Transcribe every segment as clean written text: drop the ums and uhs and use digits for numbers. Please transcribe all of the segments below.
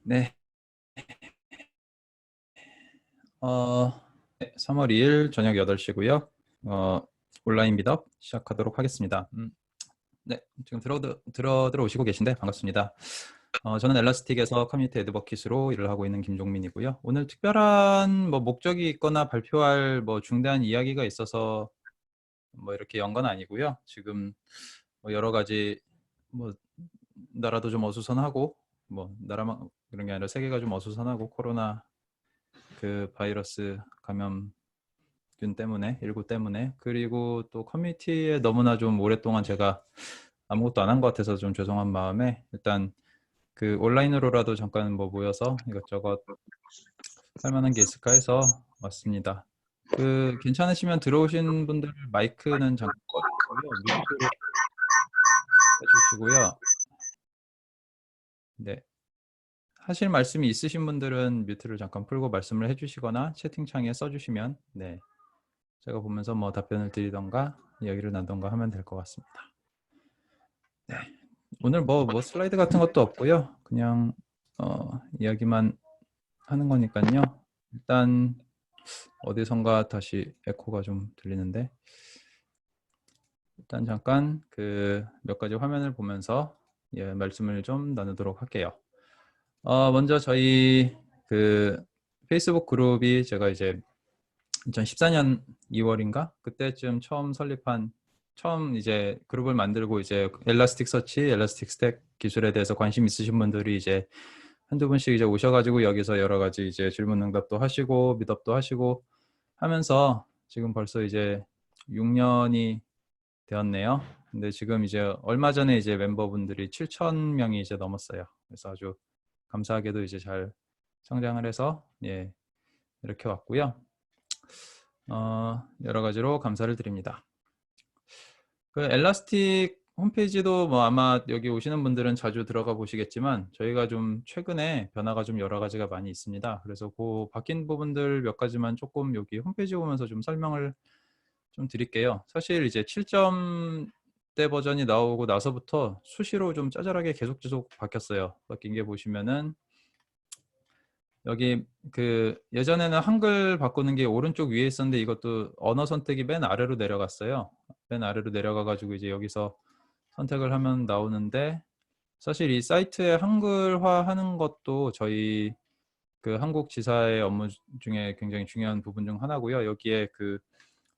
네, 3월 2일 저녁 8시고요. 온라인 미덕 시작하도록 하겠습니다. 네, 지금 들어오시고 계신데 반갑습니다. 저는 엘라스틱에서 커뮤니티 애드버킷으로 일을 하고 있는 김종민이고요. 오늘 특별한 목적이 있거나 발표할 중대한 이야기가 있어서 이렇게 연 건 아니고요. 지금 여러 가지 뭐 나라도 좀 어수선하고 나라만 그런 게 아니라 세계가 좀 어수선하고 코로나 그 바이러스 감염균 때문에 19 때문에 그리고 또 커뮤니티에 너무나 좀 오랫동안 제가 아무것도 안 한 것 같아서 좀 죄송한 마음에 일단 그 온라인으로라도 잠깐 모여서 이것저것 할 만한 게 있을까 해서 왔습니다. 그 괜찮으시면 들어오신 분들 마이크는 잠깐 꺼주시고요. 뮤트로 해주시고요. 네. 하실 말씀이 있으신 분들은 뮤트를 잠깐 풀고 말씀을 해주시거나 채팅창에 써주시면 네. 제가 보면서 답변을 드리던가 이야기를 나누던가 하면 될 것 같습니다. 네. 오늘 슬라이드 같은 것도 없고요. 그냥 이야기만 하는 거니까요. 일단 어디선가 다시 에코가 좀 들리는데 일단 잠깐 그 몇 가지 화면을 보면서 말씀을 좀 나누도록 할게요. 먼저 저희 그 페이스북 그룹이 제가 이제 2014년 2월인가 그때쯤 처음 이제 그룹을 만들고 이제 엘라스틱 서치, 엘라스틱 스택 기술에 대해서 관심 있으신 분들이 이제 한두 분씩 이제 오셔가지고 여기서 여러 가지 이제 질문 응답도 하시고 미답도 하시고 하면서 지금 벌써 이제 6년이 되었네요. 근데 지금 이제 얼마 전에 이제 멤버분들이 7,000명이 이제 넘었어요. 그래서 아주 감사하게도 이제 잘 성장을 해서 이렇게 왔고요. 여러 가지로 감사를 드립니다. 그 엘라스틱 홈페이지도 아마 여기 오시는 분들은 자주 들어가 보시겠지만 저희가 좀 최근에 변화가 좀 여러 가지가 많이 있습니다. 그래서 그 바뀐 부분들 몇 가지만 조금 여기 홈페이지 보면서 좀 설명을 좀 드릴게요. 사실 이제 7점대 버전이 나오고 나서부터 수시로 좀 짜잘하게 계속 바뀌었어요. 바뀐 게 보시면은 여기 그 예전에는 한글 바꾸는 게 오른쪽 위에 있었는데 이것도 언어 선택이 맨 아래로 내려갔어요. 맨 아래로 내려가 가지고 이제 여기서 선택을 하면 나오는데 사실 이 사이트에 한글화 하는 것도 저희 그 한국 지사의 업무 중에 굉장히 중요한 부분 중 하나고요. 여기에 그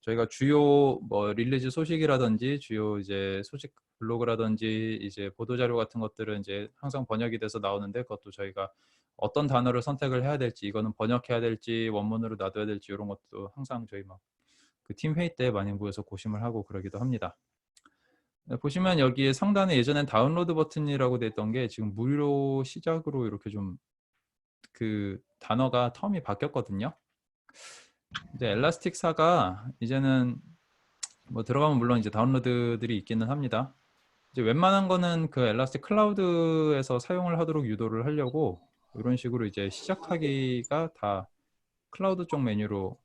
저희가 주요 릴리즈 소식이라든지 주요 이제 소식 블로그라든지 이제 보도 자료 같은 것들은 이제 항상 번역이 돼서 나오는데 그것도 저희가 어떤 단어를 선택을 해야 될지 이거는 번역해야 될지 원문으로 놔둬야 될지 이런 것도 항상 저희 그 팀 회의 때 많이 모여서 고심을 하고 그러기도 합니다. 보시면 여기에 상단에 예전엔 다운로드 버튼이라고 돼 있던 게 지금 무료 시작으로 이렇게 좀 그 단어가 텀이 바뀌었거든요. 이제 엘라스틱사가 이제는 들어가면 물론 이제 다운로드들이 있기는 합니다. 이제 웬만한 거는 그 엘라스틱 클라우드에서 사용을 하도록 유도를 하려고 이런 식으로 이제 시작하기가 다 클라우드 쪽 메뉴로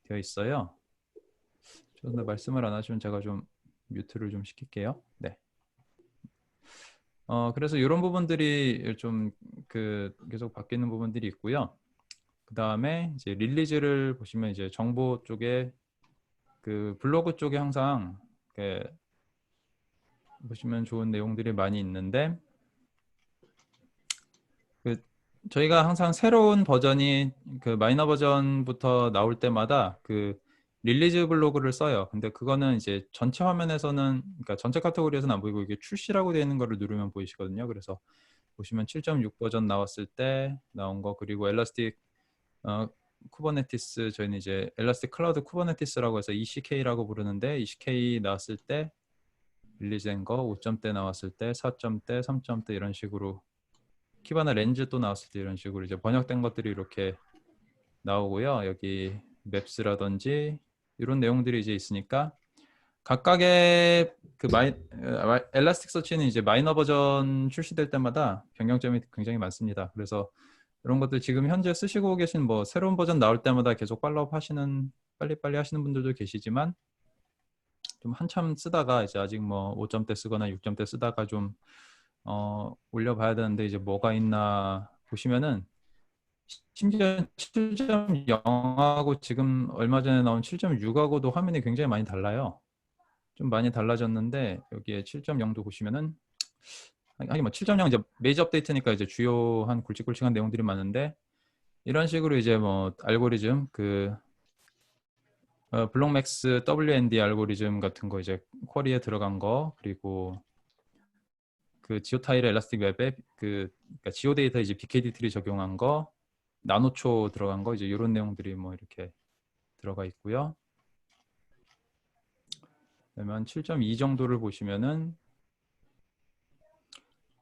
되어 있어요. 근데 말씀을 안 하시면 제가 좀 뮤트를 좀 시킬게요. 네. 그래서 이런 부분들이 좀 그 계속 바뀌는 부분들이 있고요. 그 다음에 이제 릴리즈를 보시면 이제 정보 쪽에 그 블로그 쪽에 항상 그 보시면 좋은 내용들이 많이 있는데 그 저희가 항상 새로운 버전이 그 마이너 버전부터 나올 때마다 그 릴리즈 블로그를 써요. 근데 그거는 이제 전체 화면에서는 그러니까 전체 카테고리에서는 안 보이고 이게 출시라고 되어 있는 거를 누르면 보이시거든요. 그래서 보시면 7.6 버전 나왔을 때 나온 거 그리고 엘라스틱 쿠버네티스 저희는 이제 엘라스틱 클라우드 쿠버네티스라고 해서 ECK라고 부르는데 ECK 나왔을 때 릴리즈된 거 5점대 나왔을 때 4점대 3점대 이런 식으로 키바나 렌즈 또 나왔을 때 이런 식으로 이제 번역된 것들이 이렇게 나오고요. 여기 맵스라든지 이런 내용들이 이제 있으니까 각각의 그 엘라스틱 서치는 이제 마이너 버전 출시될 때마다 변경점이 굉장히 많습니다. 그래서 이런 것들 지금 현재 쓰시고 계신 새로운 버전 나올 때마다 계속 팔로우업 하시는 빨리빨리 하시는 분들도 계시지만 좀 한참 쓰다가 이제 아직 5점대 쓰거나 6점대 쓰다가 좀 올려봐야 되는데 이제 뭐가 있나 보시면은 심지어 7.0하고 지금 얼마 전에 나온 7.6하고도 화면이 굉장히 많이 달라요. 좀 많이 달라졌는데 여기에 7.0도 보시면은 하긴 뭐 7.0 이제 메이저 업데이트니까 이제 주요한 굵직굵직한 내용들이 많은데 이런 식으로 이제 뭐 알고리즘 블록맥스 WND 알고리즘 같은 거 이제 쿼리에 들어간 거 그리고 그 지오타일의 엘라스틱 웹에 그러니까 지오 데이터 이제 BKD 트리 적용한 거 나노초 들어간 거 이제 이런 내용들이 뭐 이렇게 들어가 있고요. 그러면 7.2 정도를 보시면은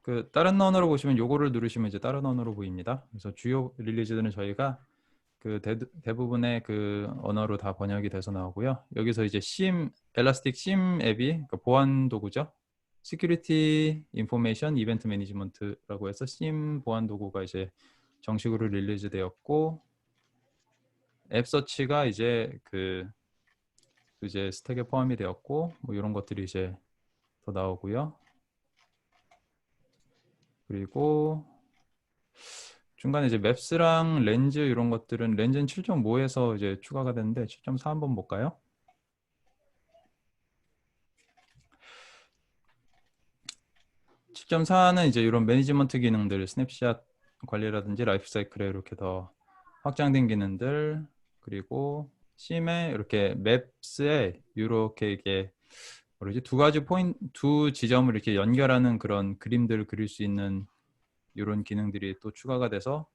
그 다른 언어로 보시면 요거를 누르시면 이제 다른 언어로 보입니다. 그래서 주요 릴리즈들은 저희가 그 대부분의 그 언어로 다 번역이 돼서 나오고요. 여기서 이제 CIEM, 엘라스틱 CIEM 앱이 그러니까 보안 도구죠. Security Information Event Management라고 해서 CIEM 보안 도구가 이제 정식으로 릴리즈 되었고 앱 서치가 이제 이제 스택에 포함이 되었고 뭐 이런 것들이 이제 더 나오고요. 그리고 중간에 이제 맵스랑 렌즈 이런 것들은 렌즈는 7.5에서 이제 추가가 됐는데 7.4 한번 볼까요? 7.4는 이제 이런 매니지먼트 기능들, 스냅샷 관리라든지 라이프 사이클에 이렇게 더 확장된 기능들 그리고 심에 이렇게 맵스에 이렇게 이게 뭐지 두 가지 포인트, 두 지점을 이렇게 연결하는 그런 그림들을 그릴 수 있는 이런 기능들이 또 추가가 돼서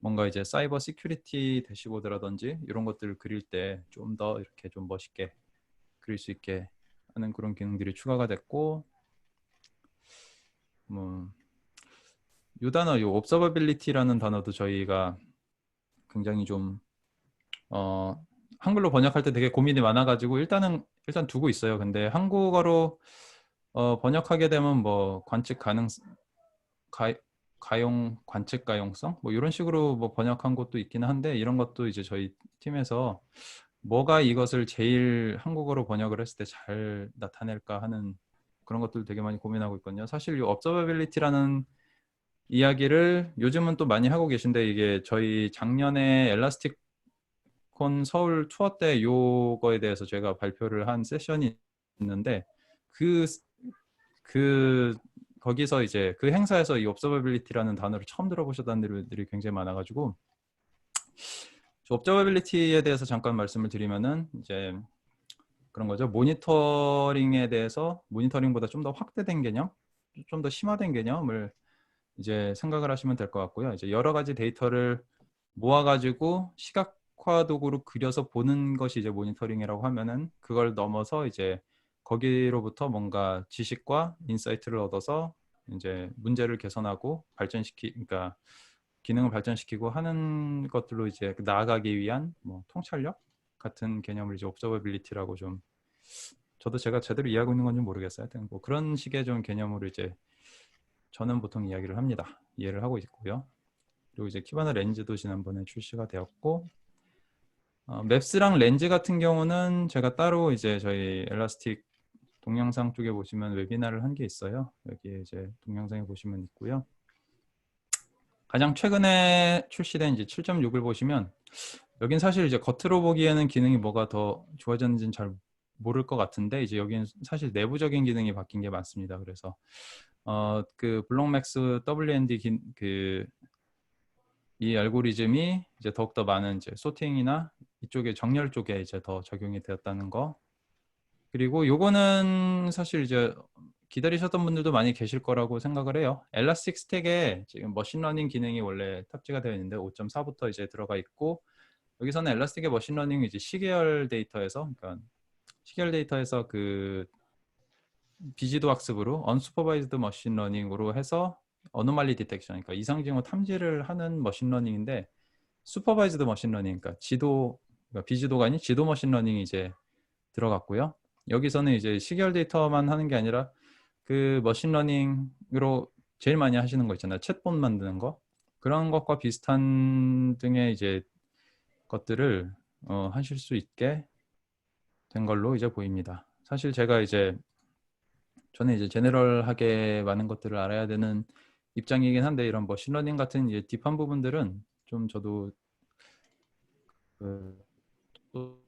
뭔가 이제 사이버 시큐리티 대시보드라든지 이런 것들을 그릴 때 좀 더 이렇게 좀 멋있게 그릴 수 있게 하는 그런 기능들이 추가가 됐고 뭐 이 단어, 이 observability라는 단어도 저희가 굉장히 좀 한글로 번역할 때 되게 고민이 많아가지고 일단 두고 있어요. 근데 한국어로 번역하게 되면 뭐 관측 가능 가용 관측 가용성 뭐 이런 식으로 뭐 번역한 것도 있기는 한데 이런 것도 이제 저희 팀에서 뭐가 이것을 제일 한국어로 번역을 했을 때 잘 나타낼까 하는 그런 것들 되게 많이 고민하고 있거든요. 사실 이 observability라는 이야기를 요즘은 또 많이 하고 계신데 이게 저희 작년에 엘라스틱콘 서울 투어 때 요거에 대해서 제가 발표를 한 세션이 있는데 그, 그 거기서 이제 그 행사에서 이 observability라는 단어를 처음 들어보셨다는 분들이 굉장히 많아가지고 observability에 대해서 잠깐 말씀을 드리면은 이제 그런 거죠. 모니터링에 대해서 모니터링보다 좀 더 확대된 개념, 좀 더 심화된 개념을 이제 생각을 하시면 될 것 같고요. 이제 여러 가지 데이터를 모아가지고 시각화 도구로 그려서 보는 것이 이제 모니터링이라고 하면은 그걸 넘어서 이제 거기로부터 뭔가 지식과 인사이트를 얻어서 이제 문제를 개선하고 그러니까 기능을 발전시키고 하는 것들로 이제 나아가기 위한 뭐 통찰력 같은 개념을 이제 observability라고 좀 저도 제가 제대로 이해하고 있는 건지 모르겠어요. 하여튼 뭐 그런 식의 좀 개념으로 이제 저는 보통 이야기를 합니다. 이해를 하고 있고요. 그리고 이제 키바나 렌즈도 지난번에 출시가 되었고 맵스랑 렌즈 같은 경우는 제가 따로 이제 저희 엘라스틱 동영상 쪽에 보시면 웨비나를 한 게 있어요. 여기에 이제 동영상에 보시면 있고요. 가장 최근에 출시된 이제 7.6을 보시면 여긴 사실 이제 겉으로 보기에는 기능이 뭐가 더 좋아졌는지는 잘 모를 것 같은데 이제 여기는 사실 내부적인 기능이 바뀐 게 많습니다. 그래서 그 블록맥스 WND 이 알고리즘이 이제 더욱더 많은 이제 소팅이나 이쪽에 정렬 쪽에 이제 더 적용이 되었다는 거. 그리고 요거는 사실 이제 기다리셨던 분들도 많이 계실 거라고 생각을 해요. 엘라스틱 스택에 지금 머신러닝 기능이 원래 탑재가 되어 있는데 5.4부터 이제 들어가 있고 여기서는 엘라스틱의 머신러닝 이제 시계열 데이터에서 그러니까 시계열 데이터에서 그 비지도 학습으로 언슈퍼바이즈드 머신러닝으로 해서 어노말리 디텍션 그러니까 이상징후 탐지를 하는 머신러닝인데 슈퍼바이즈드 머신러닝 그러니까 그러니까 비지도가 아닌 지도 머신러닝이 이제 들어갔고요. 여기서는 이제 시계열 데이터만 하는 게 아니라 그 머신러닝으로 제일 많이 하시는 거 있잖아요. 챗봇 만드는 거. 그런 것과 비슷한 등의 이제 것들을 하실 수 있게 된 걸로 이제 보입니다. 사실 제가 이제 저는 이제 제너럴하게 많은 것들을 알아야 되는 입장이긴 한데 이런 머신러닝 같은 이제 딥한 부분들은 좀 저도 또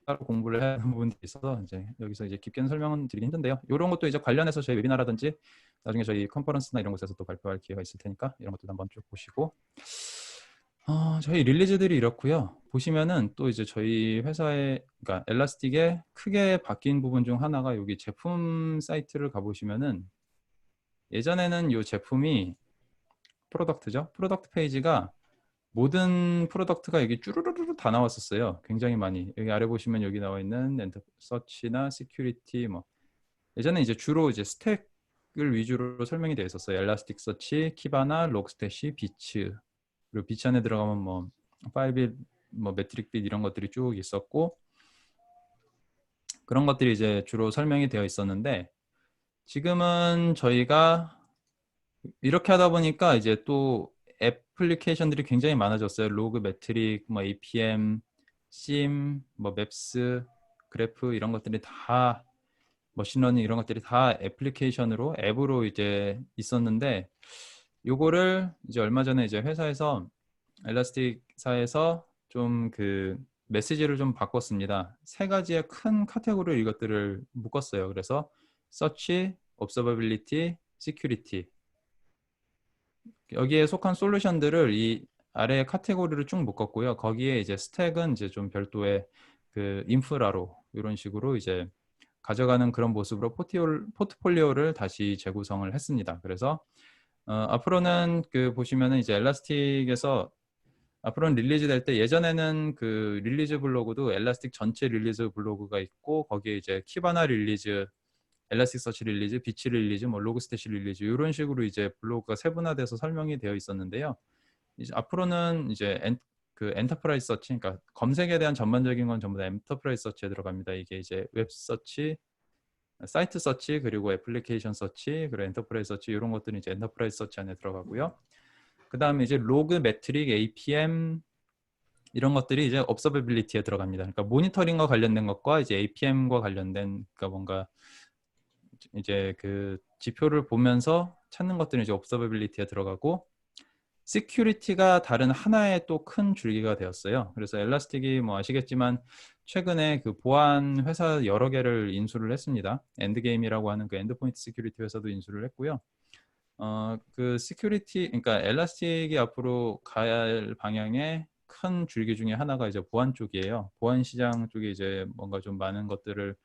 따로 공부를 해야 하는 부분이 있어서 이제 여기서 이제 깊게는 설명은 드리기 힘든데요. 이런 것도 이제 관련해서 저희 웨비나라든지 나중에 저희 컨퍼런스나 이런 곳에서 또 발표할 기회가 있을 테니까 이런 것도 한번 쭉 보시고 저희 릴리즈들이 이렇고요. 보시면은 또 이제 저희 회사의 그러니까 엘라스틱의 크게 바뀐 부분 중 하나가 여기 제품 사이트를 가보시면은 예전에는 이 제품이 프로덕트죠. 프로덕트 페이지가 모든 프로덕트가 여기 쭈루루루 다 나왔었어요. 굉장히 많이. 여기 아래 보시면 여기 나와 있는 엔터 서치나 시큐리티 뭐 예전에 이제 주로 이제 스택을 위주로 설명이 되어 있었어요. 엘라스틱 서치, 키바나, 록스탯이, 비츠. 그리고 비츠 안에 들어가면 뭐 파일빗, 뭐 매트릭빗 이런 것들이 쭉 있었고 그런 것들이 이제 주로 설명이 되어 있었는데 지금은 저희가 이렇게 하다 보니까 이제 또 애플리케이션들이 굉장히 많아졌어요. 로그 매트릭, 뭐 APM, 심, 뭐 맵스, 그래프 이런 것들이 다 머신러닝 이런 것들이 다 애플리케이션으로 앱으로 이제 있었는데 요거를 이제 얼마 전에 이제 회사에서 엘라스틱사에서 좀 그 메시지를 좀 바꿨습니다. 세 가지의 큰 카테고리로 이것들을 묶었어요. 그래서 서치, observability, security 여기에 속한 솔루션들을 이 아래 카테고리를 쭉 묶었고요. 거기에 이제 스택은 이제 좀 별도의 그 인프라로 이런 식으로 이제 가져가는 그런 모습으로 포트폴리오를 다시 재구성을 했습니다. 그래서 앞으로는 그 보시면은 이제 엘라스틱에서 앞으로는 릴리즈 될 때 예전에는 그 릴리즈 블로그도 엘라스틱 전체 릴리즈 블로그가 있고 거기에 이제 키바나 릴리즈, 엘라스틱서치 릴리즈, 비치 릴리즈, 뭐 로그스태시 릴리즈 이런 식으로 이제 블로그가 세분화돼서 설명이 되어 있었는데요. 이제 앞으로는 이제 그 엔터프라이즈 서치, 그러니까 검색에 대한 전반적인 건 전부 다 엔터프라이즈 서치에 들어갑니다. 이게 이제 웹 서치, 사이트 서치, 그리고 애플리케이션 서치, 그리고 엔터프라이즈 서치 이런 것들은 이제 엔터프라이즈 서치 안에 들어가고요. 그 다음에 이제 로그, 매트릭, APM 이런 것들이 이제 observability에 들어갑니다. 그러니까 모니터링과 관련된 것과 이제 APM과 관련된 그러니까 뭔가 이제 그 지표를 보면서 찾는 것들은 이제 observability에 들어가고 시큐리티가 다른 하나의 또 큰 줄기가 되었어요. 그래서 엘라스틱이 뭐 아시겠지만 최근에 그 보안 회사 여러 개를 인수를 했습니다. 엔드게임이라고 하는 그 엔드포인트 시큐리티 회사도 인수를 했고요. 그 시큐리티, 그러니까 엘라스틱이 앞으로 가야 할 방향의 큰 줄기 중에 하나가 이제 보안 쪽이에요. 보안 시장 쪽에 이제 뭔가 좀 많은 것들을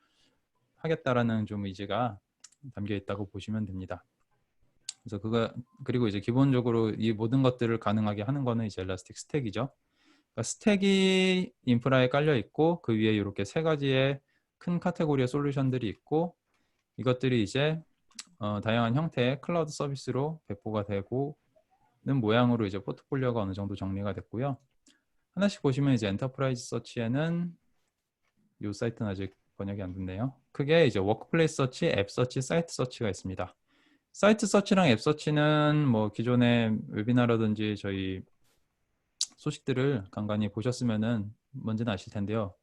하겠다라는 좀 의지가 담겨 있다고 보시면 됩니다. 그래서 그리고 이제 기본적으로 이 모든 것들을 가능하게 하는 거는 이제 엘라스틱 스택이죠. 그러니까 스택이 인프라에 깔려 있고 그 위에 이렇게 세 가지의 큰 카테고리의 솔루션들이 있고 이것들이 이제 다양한 형태의 클라우드 서비스로 배포가 되고는 모양으로 이제 포트폴리오가 어느 정도 정리가 됐고요. 하나씩 보시면 이제 엔터프라이즈 서치에는 이 사이트는 아직 번역이 안 됐네요. 크게 이제 워크플레이스 서치, 앱 서치, 사이트 서치가 있습니다. 사이트 서치랑 앱 서치는 뭐 기존의 웨비나라든지 저희 소식들을 간간히 보셨으면은 뭔지는 아실 텐데요.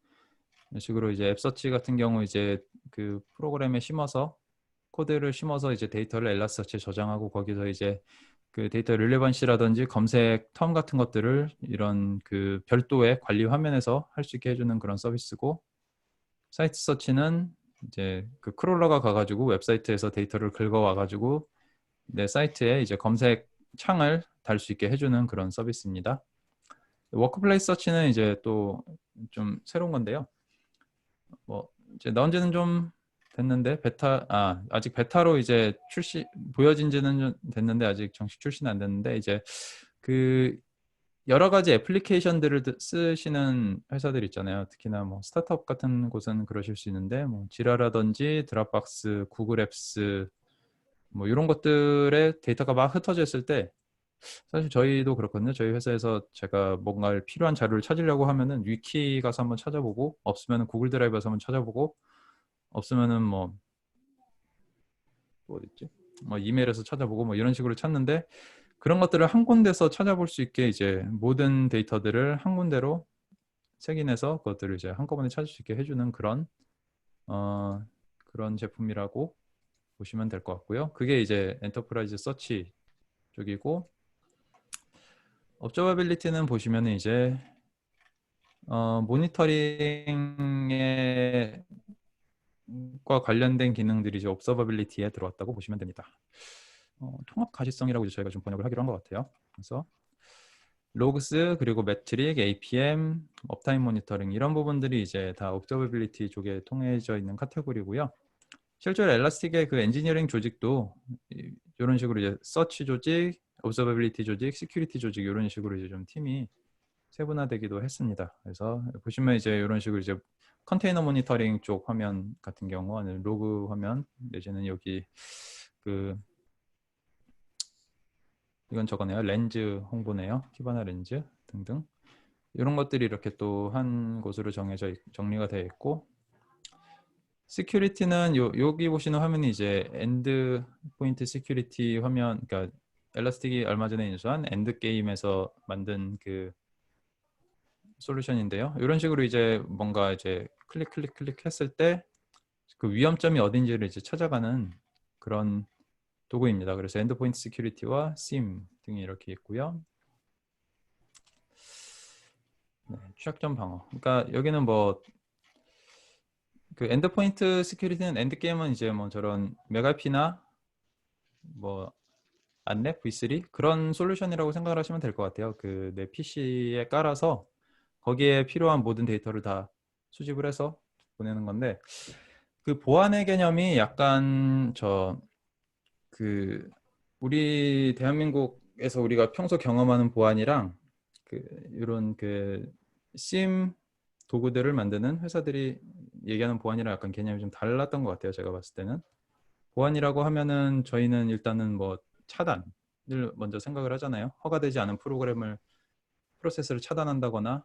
이런 식으로 이제 앱 서치 같은 경우 이제 그 프로그램에 심어서 코드를 심어서 이제 데이터를 엘라스서치에 저장하고 거기서 이제 그 데이터 릴레번시라든지 검색 텀 같은 것들을 이런 그 별도의 관리 화면에서 할 수 있게 해주는 그런 서비스고 사이트 서치는 이제 그 크롤러가 가가지고 웹사이트에서 데이터를 긁어와가지고 내 사이트에 이제 검색 창을 달 수 있게 해주는 그런 서비스입니다. 워크플레이스 서치는 이제 또 좀 새로운 건데요. 뭐 이제 나온 지는 좀 됐는데 아직 베타로 이제 보여진 지는 좀 됐는데 아직 정식 출시는 안 됐는데 이제 그 여러 가지 애플리케이션들을 쓰시는 회사들 있잖아요. 특히나 뭐 스타트업 같은 곳은 그러실 수 있는데 뭐 지라라든지 드랍박스, 구글 앱스 뭐 이런 것들의 데이터가 막 흩어져 있을 때 사실 저희도 그렇거든요. 저희 회사에서 제가 뭔가 필요한 자료를 찾으려고 하면은 위키 가서 한번 찾아보고 없으면은 구글 드라이브에서 한번 찾아보고 없으면은 뭐 어디 있지? 뭐 이메일에서 찾아보고 뭐 이런 식으로 찾는데 그런 것들을 한 군데서 찾아볼 수 있게 이제 모든 데이터들을 한 군데로 책인해서 그것들을 이제 한꺼번에 찾을 수 있게 해주는 그런 제품이라고 보시면 될 것 같고요. 그게 이제 엔터프라이즈 서치 쪽이고, observability는 보시면은 이제 모니터링에 과 관련된 기능들이 이제 observability에 들어왔다고 보시면 됩니다. 통합 가시성이라고 이제 저희가 좀 번역을 하기로 한 것 같아요. 그래서 로그스 그리고 매트릭, APM, 업타임 모니터링 이런 부분들이 이제 다 observability 쪽에 통해져 있는 카테고리고요. 실제로 엘라스틱의 그 엔지니어링 조직도 이런 식으로 이제 서치 조직, observability 조직, 시큐리티 조직 이런 식으로 이제 좀 팀이 세분화되기도 했습니다. 그래서 보시면 이제 이런 식으로 이제 컨테이너 모니터링 쪽 화면 같은 경우 아니면 로그 화면 내지는 여기 그 이건 저거네요. 렌즈 홍보네요. 키바나 렌즈 등등 이런 것들이 이렇게 또 한 곳으로 정리가 되어 있고, 시큐리티는 여기 보시는 화면이 이제 엔드 포인트 시큐리티 화면, 그러니까 엘라스틱이 얼마 전에 인수한 엔드 게임에서 만든 그 솔루션인데요. 이런 식으로 이제 뭔가 이제 클릭 했을 때 그 위험점이 어딘지를 이제 찾아가는 그런 도구입니다. 그래서 엔드포인트 시큐리티와 SIEM 등이 이렇게 있고요. 네, 취약점 방어. 그러니까 여기는 뭐 그 엔드포인트 시큐리티는 엔드 게임은 이제 뭐 저런 메가피나 뭐 안넷 V3 그런 솔루션이라고 생각을 하시면 될 것 같아요. 그 내 PC에 깔아서 거기에 필요한 모든 데이터를 다 수집을 해서 보내는 건데, 그 보안의 개념이 약간 그 우리 대한민국에서 우리가 평소 경험하는 보안이랑 그 이런 그 SIEM 도구들을 만드는 회사들이 얘기하는 보안이랑 약간 개념이 좀 달랐던 것 같아요. 제가 봤을 때는 보안이라고 하면은 저희는 일단은 뭐 차단을 먼저 생각을 하잖아요. 허가되지 않은 프로세스를 차단한다거나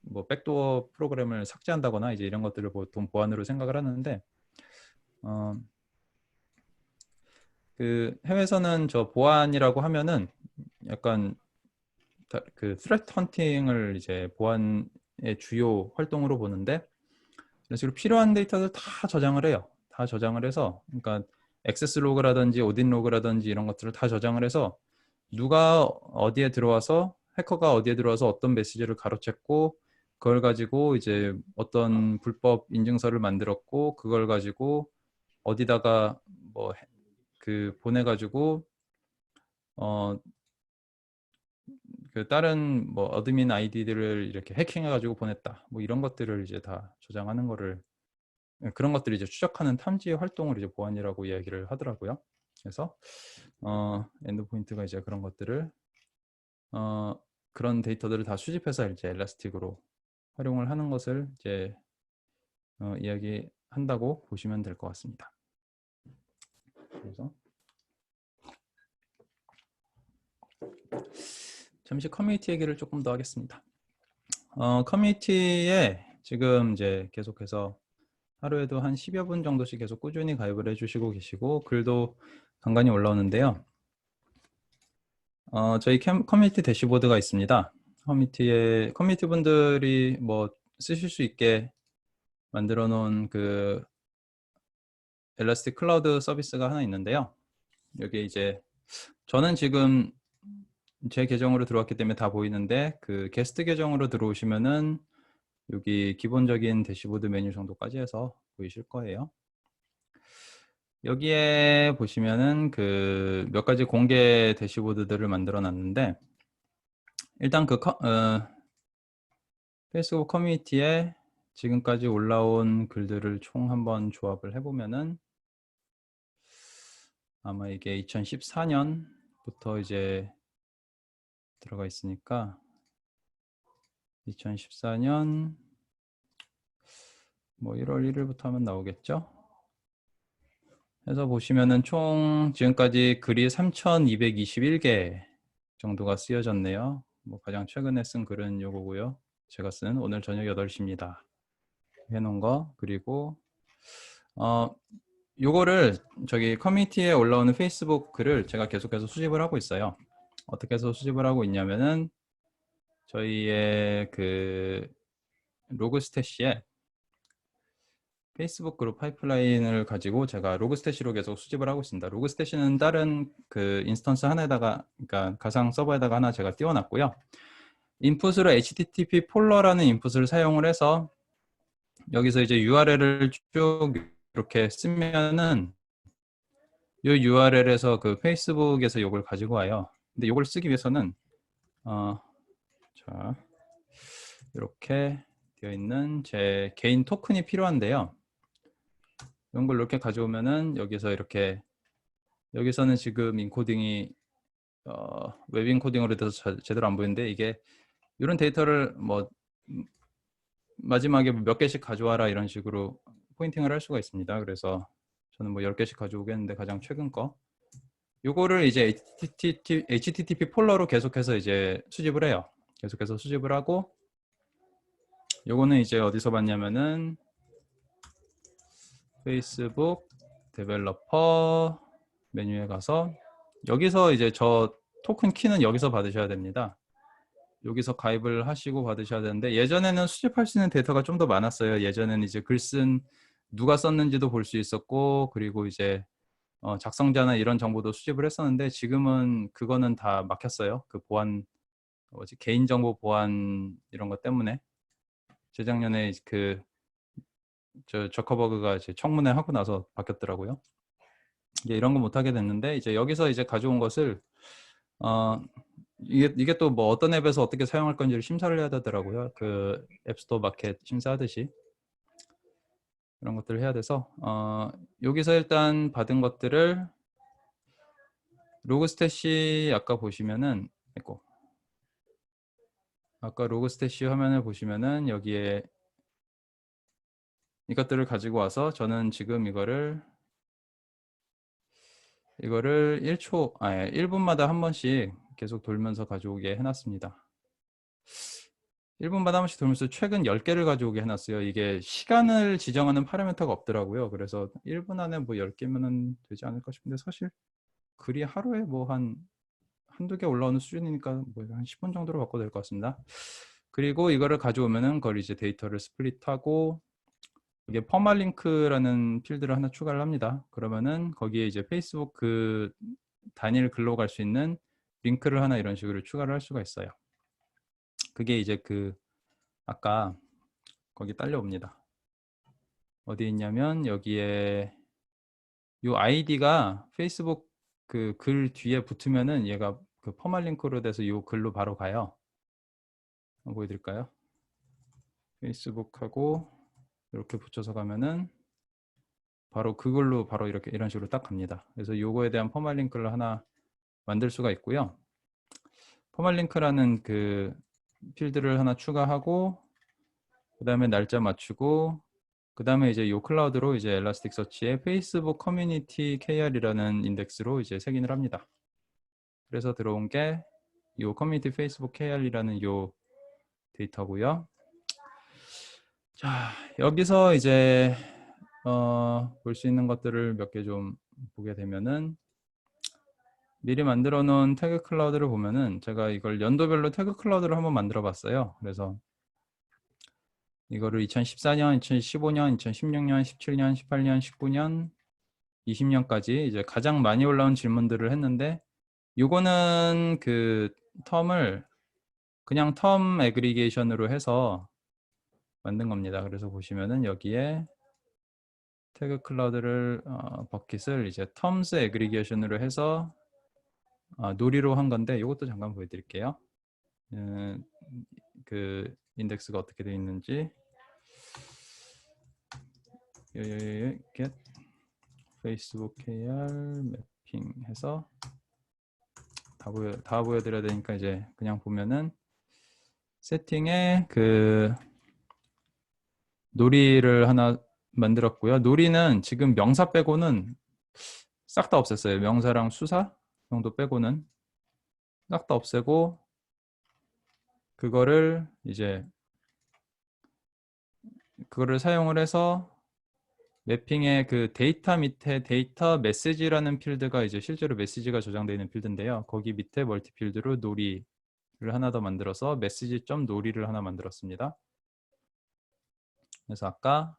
뭐 백도어 프로그램을 삭제한다거나 이제 이런 것들을 보통 보안으로 생각을 하는데, 그 해외에서는 저 보안이라고 하면은 약간 그 threat hunting을 이제 보안의 주요 활동으로 보는데, 그래서 필요한 데이터들 다 저장을 해요. 다 저장을 해서, 그러니까 액세스 로그라든지 오딘 로그라든지 이런 것들을 다 저장을 해서 누가 어디에 들어와서 해커가 어디에 들어와서 어떤 메시지를 가로챘고 그걸 가지고 이제 어떤 불법 인증서를 만들었고 그걸 가지고 어디다가 뭐 그 보내가지고 그 다른 뭐 어드민 아이디들을 이렇게 해킹해가지고 보냈다. 뭐 이런 것들을 이제 다 저장하는 거를, 그런 것들을 이제 추적하는 탐지 활동을 이제 보안이라고 이야기를 하더라고요. 그래서 엔드포인트가 이제 그런 것들을 그런 데이터들을 다 수집해서 이제 엘라스틱으로 활용을 하는 것을 이제 이야기한다고 보시면 될 것 같습니다. 그래서 잠시 커뮤니티 얘기를 조금 더 하겠습니다. 커뮤니티에 지금 이제 계속해서 하루에도 한 10여 분 정도씩 계속 꾸준히 가입을 해주시고 계시고 글도 간간히 올라오는데요. 저희 커뮤니티 대시보드가 있습니다. 커뮤니티 분들이 뭐 쓰실 수 있게 만들어 놓은 그 엘라스틱 클라우드 서비스가 하나 있는데요. 여기 이제 저는 지금 제 계정으로 들어왔기 때문에 다 보이는데, 그 게스트 계정으로 들어오시면은 여기 기본적인 대시보드 메뉴 정도까지 해서 보이실 거예요. 여기에 보시면은 그 몇 가지 공개 대시보드들을 만들어 놨는데, 일단 그 페이스북 커뮤니티에 지금까지 올라온 글들을 총 한번 조합을 해보면은 아마 이게 2014년부터 이제 들어가 있으니까 2014년 뭐 1월 1일부터 하면 나오겠죠. 해서 보시면은 총 지금까지 글이 3,221개 정도가 쓰여졌네요. 뭐 가장 최근에 쓴 글은 요거고요. 제가 쓴 오늘 저녁 8시입니다 해놓은 거. 그리고 요거를 저기 커뮤니티에 올라오는 페이스북 글을 제가 계속해서 수집을 하고 있어요. 어떻게 해서 수집을 하고 있냐면은 저희의 그 로그 스태시에 페이스북 그룹 파이프라인을 가지고 제가 로그스태시로 계속 수집을 하고 있습니다. 로그스태시는 다른 그 인스턴스 하나에다가, 그러니까 가상 서버에다가 하나 제가 띄워놨고요. 인풋으로 HTTP 폴러라는 인풋을 사용을 해서 여기서 이제 URL을 쭉 이렇게 쓰면은 이 URL에서 그 페이스북에서 이걸 가지고 와요. 근데 이걸 쓰기 위해서는 자, 이렇게 되어 있는 제 개인 토큰이 필요한데요. 이런 걸 이렇게 가져오면은 여기서 이렇게, 여기서는 지금 인코딩이 웹 인코딩으로 돼서 제대로 안 보이는데, 이게 이런 데이터를 뭐 마지막에 몇 개씩 가져와라 이런 식으로 포인팅을 할 수가 있습니다. 그래서 저는 뭐 10개씩 가져오겠는데 가장 최근 거 요거를 이제 HTTP 폴러로 계속해서 이제 수집을 해요. 계속해서 수집을 하고, 요거는 이제 어디서 봤냐면은 페이스북 데벨로퍼 메뉴에 가서 여기서 이제 저 토큰 키는 여기서 받으셔야 됩니다. 여기서 가입을 하시고 받으셔야 되는데, 예전에는 수집할 수 있는 데이터가 좀 더 많았어요. 예전에는 이제 글 쓴 누가 썼는지도 볼 수 있었고, 그리고 이제 작성자나 이런 정보도 수집을 했었는데, 지금은 그거는 다 막혔어요. 그 보안, 개인정보 보안 이런 것 때문에. 재작년에 그 저커버그가 이제 청문회 하고 나서 바뀌었더라고요. 이제 이런 거 못하게 됐는데, 이제 여기서 이제 가져온 것을 이게 또 뭐 어떤 앱에서 어떻게 사용할 건지를 심사를 해야 되더라고요. 그 앱스토어 마켓 심사하듯이 이런 것들을 해야 돼서 여기서 일단 받은 것들을 로그스태시, 아까 보시면은 아까 로그스태시 화면을 보시면은 여기에 이것들을 가지고 와서 저는 지금 이거를 1분마다 한 번씩 계속 돌면서 가져오게 해놨습니다. 1분마다 한 번씩 돌면서 최근 10개를 가져오게 해놨어요. 이게 시간을 지정하는 파라미터가 없더라고요. 그래서 1분 안에 뭐 10개면 되지 않을까 싶은데, 사실 글이 하루에 뭐 한두 개 올라오는 수준이니까 뭐 한 10분 정도로 바꿔도 될 것 같습니다. 그리고 이거를 가져오면은 그걸 이제 데이터를 스플릿하고, 이게 퍼마링크라는 필드를 하나 추가를 합니다. 그러면은 거기에 이제 페이스북 그 단일 글로 갈 수 있는 링크를 하나 이런 식으로 추가를 할 수가 있어요. 그게 이제 그 아까 거기 딸려옵니다. 어디 있냐면 여기에 요 아이디가 페이스북 그 글 뒤에 붙으면은 얘가 그 퍼말링크로 돼서 요 글로 바로 가요. 한번 보여드릴까요? 페이스북하고 이렇게 붙여서 가면은 바로 그걸로 바로 이렇게 이런 식으로 딱 갑니다. 그래서 요거에 대한 퍼말링크를 하나 만들 수가 있고요. 퍼말링크라는 그 필드를 하나 추가하고, 그 다음에 날짜 맞추고, 그 다음에 이제 요 클라우드로 이제 엘라스틱서치의 페이스북 커뮤니티 KR이라는 인덱스로 이제 색인을 합니다. 그래서 들어온 게 요 커뮤니티 페이스북 KR이라는 요 데이터고요. 자, 여기서 이제 볼 수 있는 것들을 몇 개 좀 보게 되면은, 미리 만들어 놓은 태그 클라우드를 보면은 제가 이걸 연도별로 태그 클라우드를 한번 만들어 봤어요. 그래서 이거를 2014년, 2015년, 2016년, 17년, 18년, 19년, 20년까지 이제 가장 많이 올라온 질문들을 했는데, 요거는 그 텀을 그냥 텀 애그리게이션으로 해서 만든 겁니다. 그래서 보시면은 여기에 태그 클라우드를 버킷을 이제 텀스 애그리게이션으로 해서 놀이로 한 건데, 이것도 잠깐 보여드릴게요. 그 인덱스가 어떻게 되어 있는지, get Facebook KR 매핑 해서 다 보여드려야 되니까 이제 그냥 보면은 세팅에 그 놀이를 하나 만들었고요. 놀이는 지금 명사 빼고는 싹 다 없앴어요. 명사랑 수사 정도 빼고는 싹 다 없애고, 그거를 사용을 해서 매핑의 그 데이터 밑에 데이터 메시지라는 필드가 이제 실제로 메시지가 저장되어 있는 필드인데요. 거기 밑에 멀티 필드로 놀이를 하나 더 만들어서 메시지.놀이를 하나 만들었습니다. 그래서 아까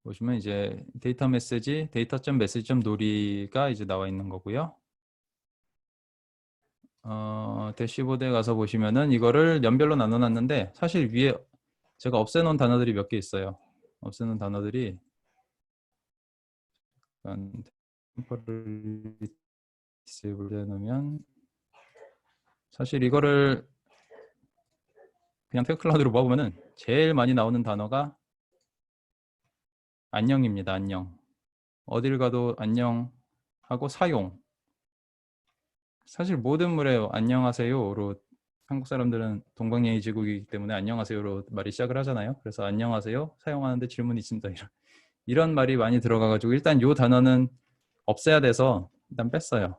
보시면 이제 데이터 메시지, data.message.놀이가 이제 나와 있는 거고요. 대시보드에 가서 보시면은 이거를 연별로 나눠놨는데 사실 위에 제가 없애놓은 단어들이 몇 개 있어요. 없애놓은 단어들이 템포를 디세이블 해놓으면 사실 이거를 그냥 태그 클라우드로 모아보면은 제일 많이 나오는 단어가 안녕입니다. 안녕. 어딜 가도 안녕하고 사용. 사실 모든 물에 안녕하세요로 한국 사람들은 동방예의 지국이기 때문에 안녕하세요로 말이 시작을 하잖아요. 그래서 안녕하세요. 사용하는데 질문이 있습니다. 이런 말이 많이 들어가가지고 일단 요 단어는 없애야 돼서 일단 뺐어요.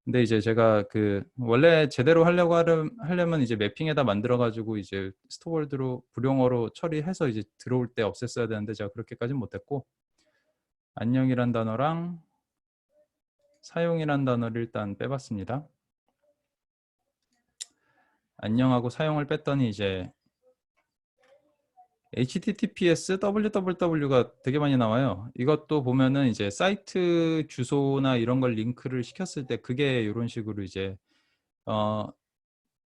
근데 이제 제가 그 원래 제대로 하려고 하려면 이제 매핑에다 만들어가지고 이제 스토어월드로 불용어로 처리해서 이제 들어올 때 없앴어야 되는데 제가 그렇게까지는 못했고 안녕이란 단어랑 사용이란 단어를 일단 빼봤습니다. 안녕하고 사용을 뺐더니 이제 HTTPS www가 되게 많이 나와요. 이것도 보면은 이제 사이트 주소나 이런 걸 링크를 시켰을 때 그게 이런 식으로 이제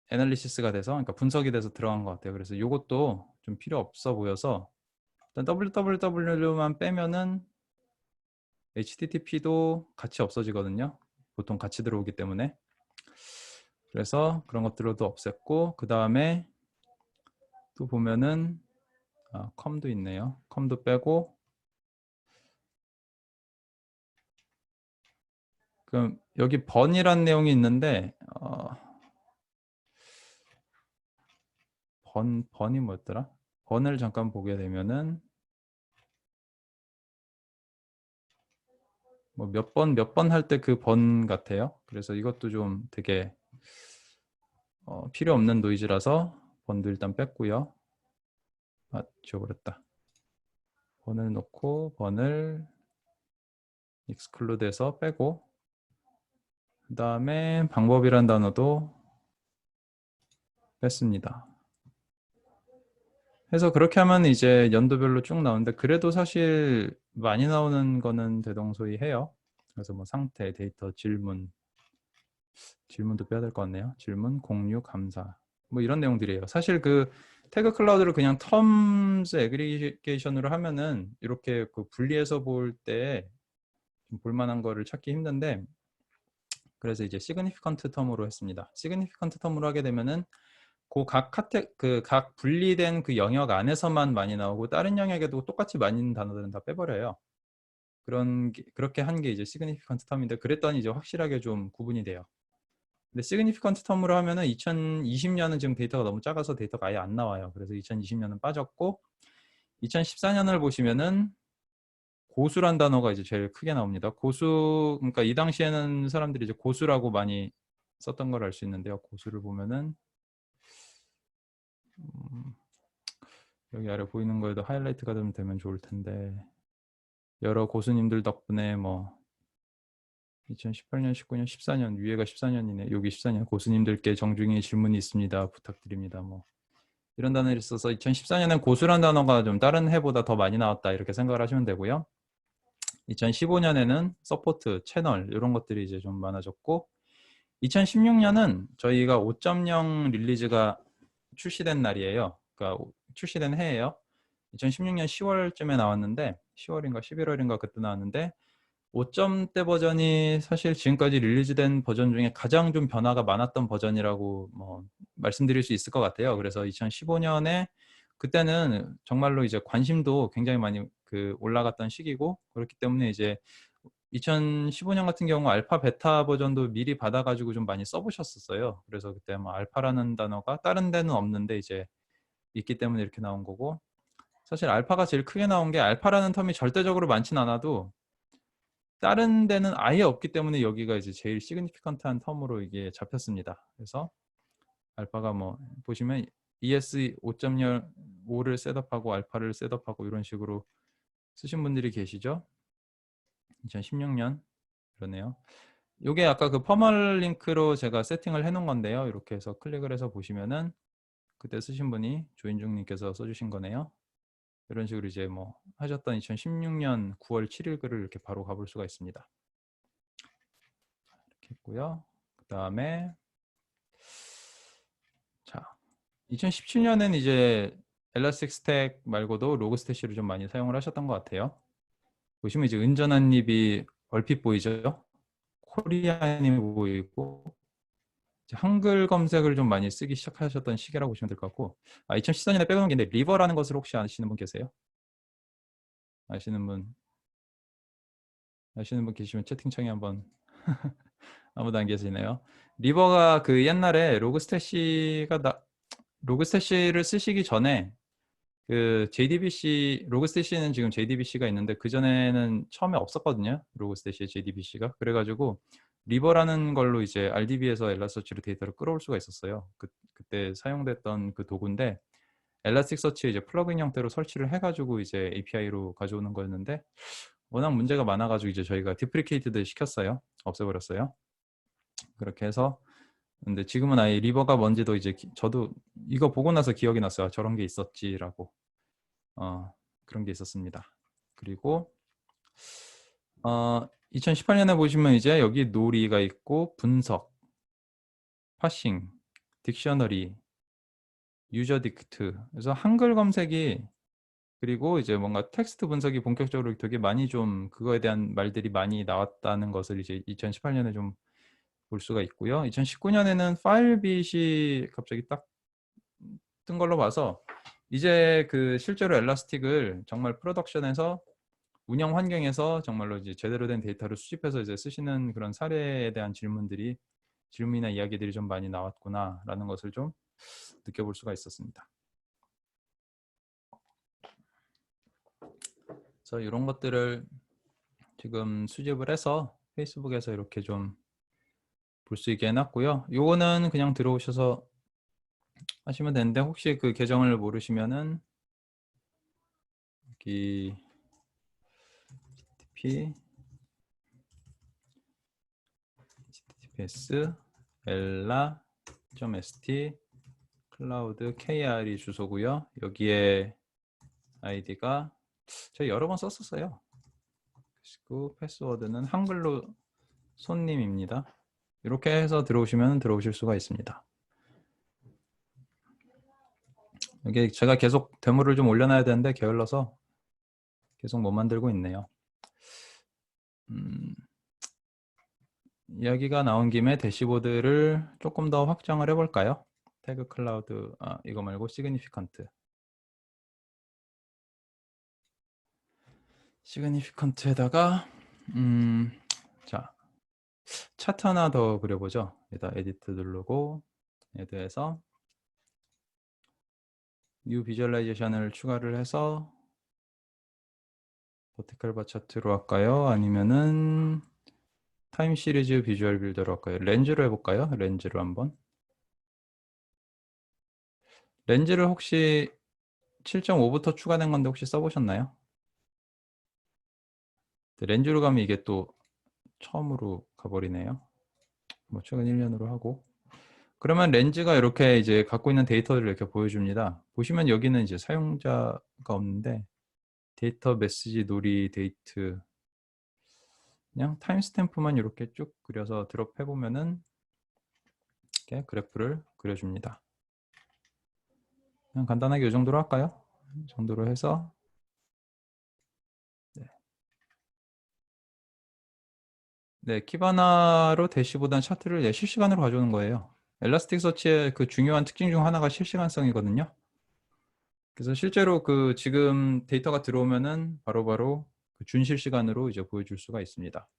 애널리시스가 돼서 그러니까 분석이 돼서 들어간 것 같아요. 그래서 이것도 좀 필요 없어 보여서 일단 www만 빼면은 HTTP도 같이 없어지거든요. 보통 같이 들어오기 때문에. 그래서 그런 것들도 없앴고 그 다음에 또 보면은 컴도 있네요. 컴도 빼고 그럼 여기 번이라는 내용이 있는데 번이 뭐였더라? 번을 잠깐 보게 되면은 뭐 몇 번 할 때 그 번 같아요. 그래서 이것도 좀 되게 필요 없는 노이즈라서 번도 일단 뺐고요. 지워버렸다. 번을 놓고 번을 exclude해서 빼고 그 다음에 방법이란 단어도 뺐습니다. 해서 그렇게 하면 이제 연도별로 쭉 나오는데 그래도 사실 많이 나오는 거는 대동소이해요. 그래서 뭐 상태, 데이터, 질문도 빼야 될 것 같네요. 질문, 공유, 감사 뭐 이런 내용들이에요. 사실 그 태그 클라우드를 그냥 텀즈 애그리게이션으로 하면은 이렇게 그 분리해서 볼 때 볼만한 거를 찾기 힘든데 그래서 이제 시그니피컨트 텀으로 했습니다. 시그니피컨트 텀으로 하게 되면은 각 분리된 그 영역 안에서만 많이 나오고 다른 영역에도 똑같이 많이 있는 단어들은 다 빼버려요. 그렇게 한 게 이제 significant term인데 그랬더니 이제 확실하게 좀 구분이 돼요. 근데 significant term으로 하면은 2020년은 지금 데이터가 너무 작아서 데이터가 아예 안 나와요. 그래서 2020년은 빠졌고 2014년을 보시면은 고수란 단어가 이제 제일 크게 나옵니다. 고수, 그러니까 이 당시에는 사람들이 이제 고수라고 많이 썼던 걸 알 수 있는데요. 고수를 보면은 여기 아래 보이는 거에도 하이라이트가 좀 되면 좋을 텐데 여러 고수님들 덕분에 뭐 2018년, 19년, 14년 위에가 14년이네. 여기 14년 고수님들께 정중히 질문이 있습니다. 부탁드립니다. 뭐 이런 단어를 써서 2014년엔 고수란 단어가 좀 다른 해보다 더 많이 나왔다 이렇게 생각을 하시면 되고요. 2015년에는 서포트, 채널 이런 것들이 이제 좀 많아졌고 2016년은 저희가 5.0 릴리즈가 출시된 날이에요. 그러니까 출시된 해예요. 2016년 10월쯤에 나왔는데 10월인가 11월인가 그때 나왔는데 5점대 버전이 사실 지금까지 릴리즈된 버전 중에 가장 좀 변화가 많았던 버전이라고 뭐 말씀드릴 수 있을 것 같아요. 그래서 2015년에 그때는 정말로 이제 관심도 굉장히 많이 올라갔던 시기고 그렇기 때문에 이제 2015년 같은 경우 알파 베타 버전도 미리 받아가지고 좀 많이 써보셨었어요. 그래서 그때 뭐 알파라는 단어가 다른 데는 없는데 이제 있기 때문에 이렇게 나온 거고 사실 알파가 제일 크게 나온 게 알파라는 텀이 절대적으로 많진 않아도 다른 데는 아예 없기 때문에 여기가 이제 제일 시그니피컨트한 텀으로 이게 잡혔습니다. 그래서 알파가 뭐 보시면 ES 5.05를 셋업하고 알파를 셋업하고 이런 식으로 쓰신 분들이 계시죠. 2016년 그러네요. 이게 아까 그 퍼멀 링크로 제가 세팅을 해놓은 건데요. 이렇게 해서 클릭을 해서 보시면은 그때 쓰신 분이 조인중님께서 써주신 거네요. 이런 식으로 이제 뭐 하셨던 2016년 9월 7일 글을 이렇게 바로 가볼 수가 있습니다. 이렇게 했고요. 그 다음에 자, 2017년엔 이제 엘라스틱 스택 말고도 로그스태시를 좀 많이 사용을 하셨던 것 같아요. 보시면 이제 은전한 립이 얼핏 보이죠? 코리안이 보이고 이제 한글 검색을 좀 많이 쓰기 시작하셨던 시기라고 보시면 될 것 같고 2014년에 빼놓은 게 있는데 리버라는 것을 혹시 아시는 분 계세요? 아시는 분 계시면 채팅창에 한번 아무도 안 계시네요. 리버가 그 옛날에 로그스태시를 쓰시기 전에 그 JDBC 로그스태시는 지금 JDBC가 있는데 그 전에는 처음에 없었거든요. 로그스태시 JDBC가 그래가지고 리버라는 걸로 이제 RDB에서 엘라스서치로 데이터를 끌어올 수가 있었어요. 그때 사용됐던 그 도구인데 엘라스틱서치에 이제 플러그인 형태로 설치를 해가지고 이제 API로 가져오는 거였는데 워낙 문제가 많아가지고 이제 저희가 디프리케이트드 시켰어요. 없애버렸어요. 그렇게 해서 근데 지금은 아예 리버가 뭔지도 이제 저도 이거 보고 나서 기억이 났어요. 저런 게 있었지라고. 그런 게 있었습니다. 그리고 2018년에 보시면 이제 여기 놀이가 있고 분석, 파싱, 딕셔너리, 유저 딕트. 그래서 한글 검색이 그리고 이제 뭔가 텍스트 분석이 본격적으로 되게 많이 좀 그거에 대한 말들이 많이 나왔다는 것을 이제 2018년에 좀 볼 수가 있고요. 2019년에는 파일빗이 갑자기 딱 뜬 걸로 봐서 이제 그 실제로 엘라스틱을 정말 프로덕션에서 운영 환경에서 정말로 이제 제대로 된 데이터를 수집해서 이제 쓰시는 그런 사례에 대한 질문이나 이야기들이 좀 많이 나왔구나라는 것을 좀 느껴볼 수가 있었습니다. 그래서 이런 것들을 지금 수집을 해서 페이스북에서 이렇게 좀 볼 수 있게 해놨고요. 요거는 그냥 들어오셔서 하시면 되는데 혹시 그 계정을 모르시면은 여기 https ella.st 클라우드 kr이 주소고요. 여기에 아이디가 제가 여러 번 썼었어요. 그리고 패스워드는 한글로 손님입니다. 이렇게 해서 들어오시면 들어오실 수가 있습니다. 여기 제가 계속 데모를 좀 올려놔야 되는데 게을러서 계속 못 만들고 있네요. 이야기가 나온 김에 대시보드를 조금 더 확장을 해볼까요? 태그 클라우드, 이거 말고 시그니피컨트. 시그니피컨트에다가 자 차트 하나 더 그려보죠. 여기다 에디트 누르고 에드해서 뉴 비주얼라이제이션을 추가를 해서 버티컬 바 차트로 할까요? 아니면은 타임 시리즈 비주얼 빌더로 할까요? 렌즈로 해볼까요? 렌즈로 한번. 렌즈를 혹시 7.5부터 추가된 건데 혹시 써보셨나요? 렌즈로 가면 이게 또 처음으로 가버리네요. 뭐 최근 1년으로 하고. 그러면 렌즈가 이렇게 이제 갖고 있는 데이터를 이렇게 보여줍니다. 보시면 여기는 이제 사용자가 없는데 데이터 메시지 놀이 데이트 그냥 타임스탬프만 이렇게 쭉 그려서 드롭해 보면은 이렇게 그래프를 그려줍니다. 그냥 간단하게 이 정도로 할까요? 이 정도로 해서 네, 키바나로 대시보다는 차트를 실시간으로 가져오는 거예요. 엘라스틱서치의 그 중요한 특징 중 하나가 실시간성이거든요. 그래서 실제로 그 지금 데이터가 들어오면은 바로바로 그 준실시간으로 이제 보여줄 수가 있습니다.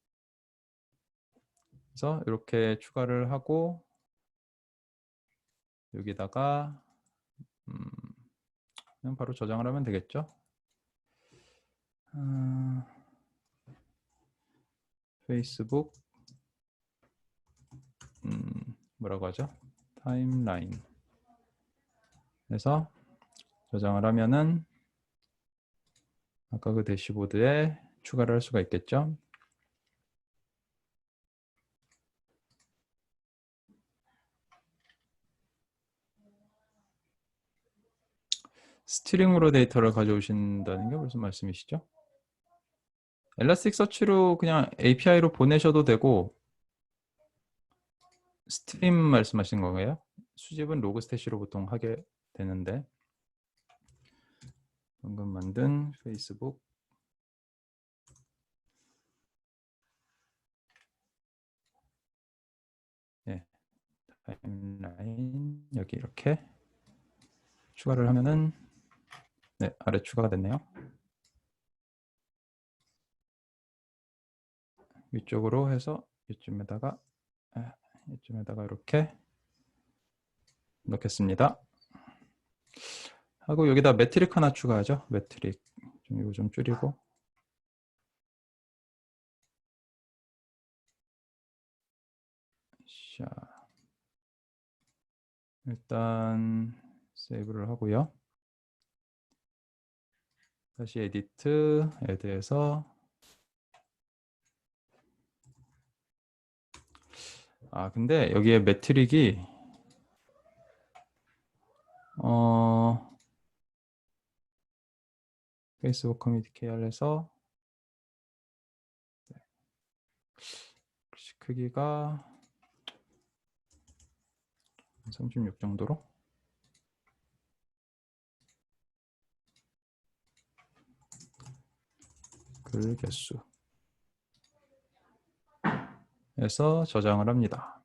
그래서 이렇게 추가를 하고 여기다가 그냥 바로 저장을 하면 되겠죠. 페이스북 뭐라고 하죠? 타임라인 해서 저장을 하면은 아까 그 대시보드에 추가를 할 수가 있겠죠. 스트링으로 데이터를 가져오신다는 게 무슨 말씀이시죠? 엘라스틱서치로 그냥 API로 보내셔도 되고 스트림 말씀하시는 건가요? 수집은 로그스태시로 보통 하게 되는데 방금 만든 페이스북 네, 타임라인 여기 이렇게 추가를 하면은 네, 아래 추가가 됐네요. 위쪽으로 해서 이쯤에다가 이렇게 넣겠습니다. 하고 여기다 매트릭 하나 추가하죠. 매트릭 좀 이거 좀 줄이고 자 일단 세이브를 하고요. 다시 에디트 애드해서 근데 여기에 매트릭이 페이스북 커뮤니티 KR에서 크기가 36 정도로 글 개수 해서 저장을 합니다.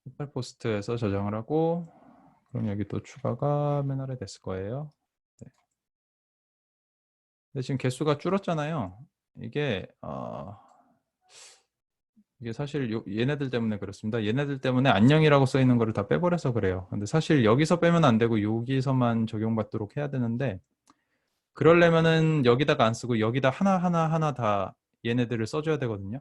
lokal 포스트에서 저장을 하고 그럼 여기 또 추가가 맨 아래 됐을 거예요. 네. 근데 지금 개수가 줄었잖아요. 이게 이게 사실 얘네들 때문에 그렇습니다. 얘네들 때문에 안녕이라고 써 있는 거를 다 빼버려서 그래요. 근데 사실 여기서 빼면 안 되고 여기서만 적용받도록 해야 되는데 그러려면은 여기다가 안 쓰고 여기다 하나 다 얘네들을 써줘야 되거든요.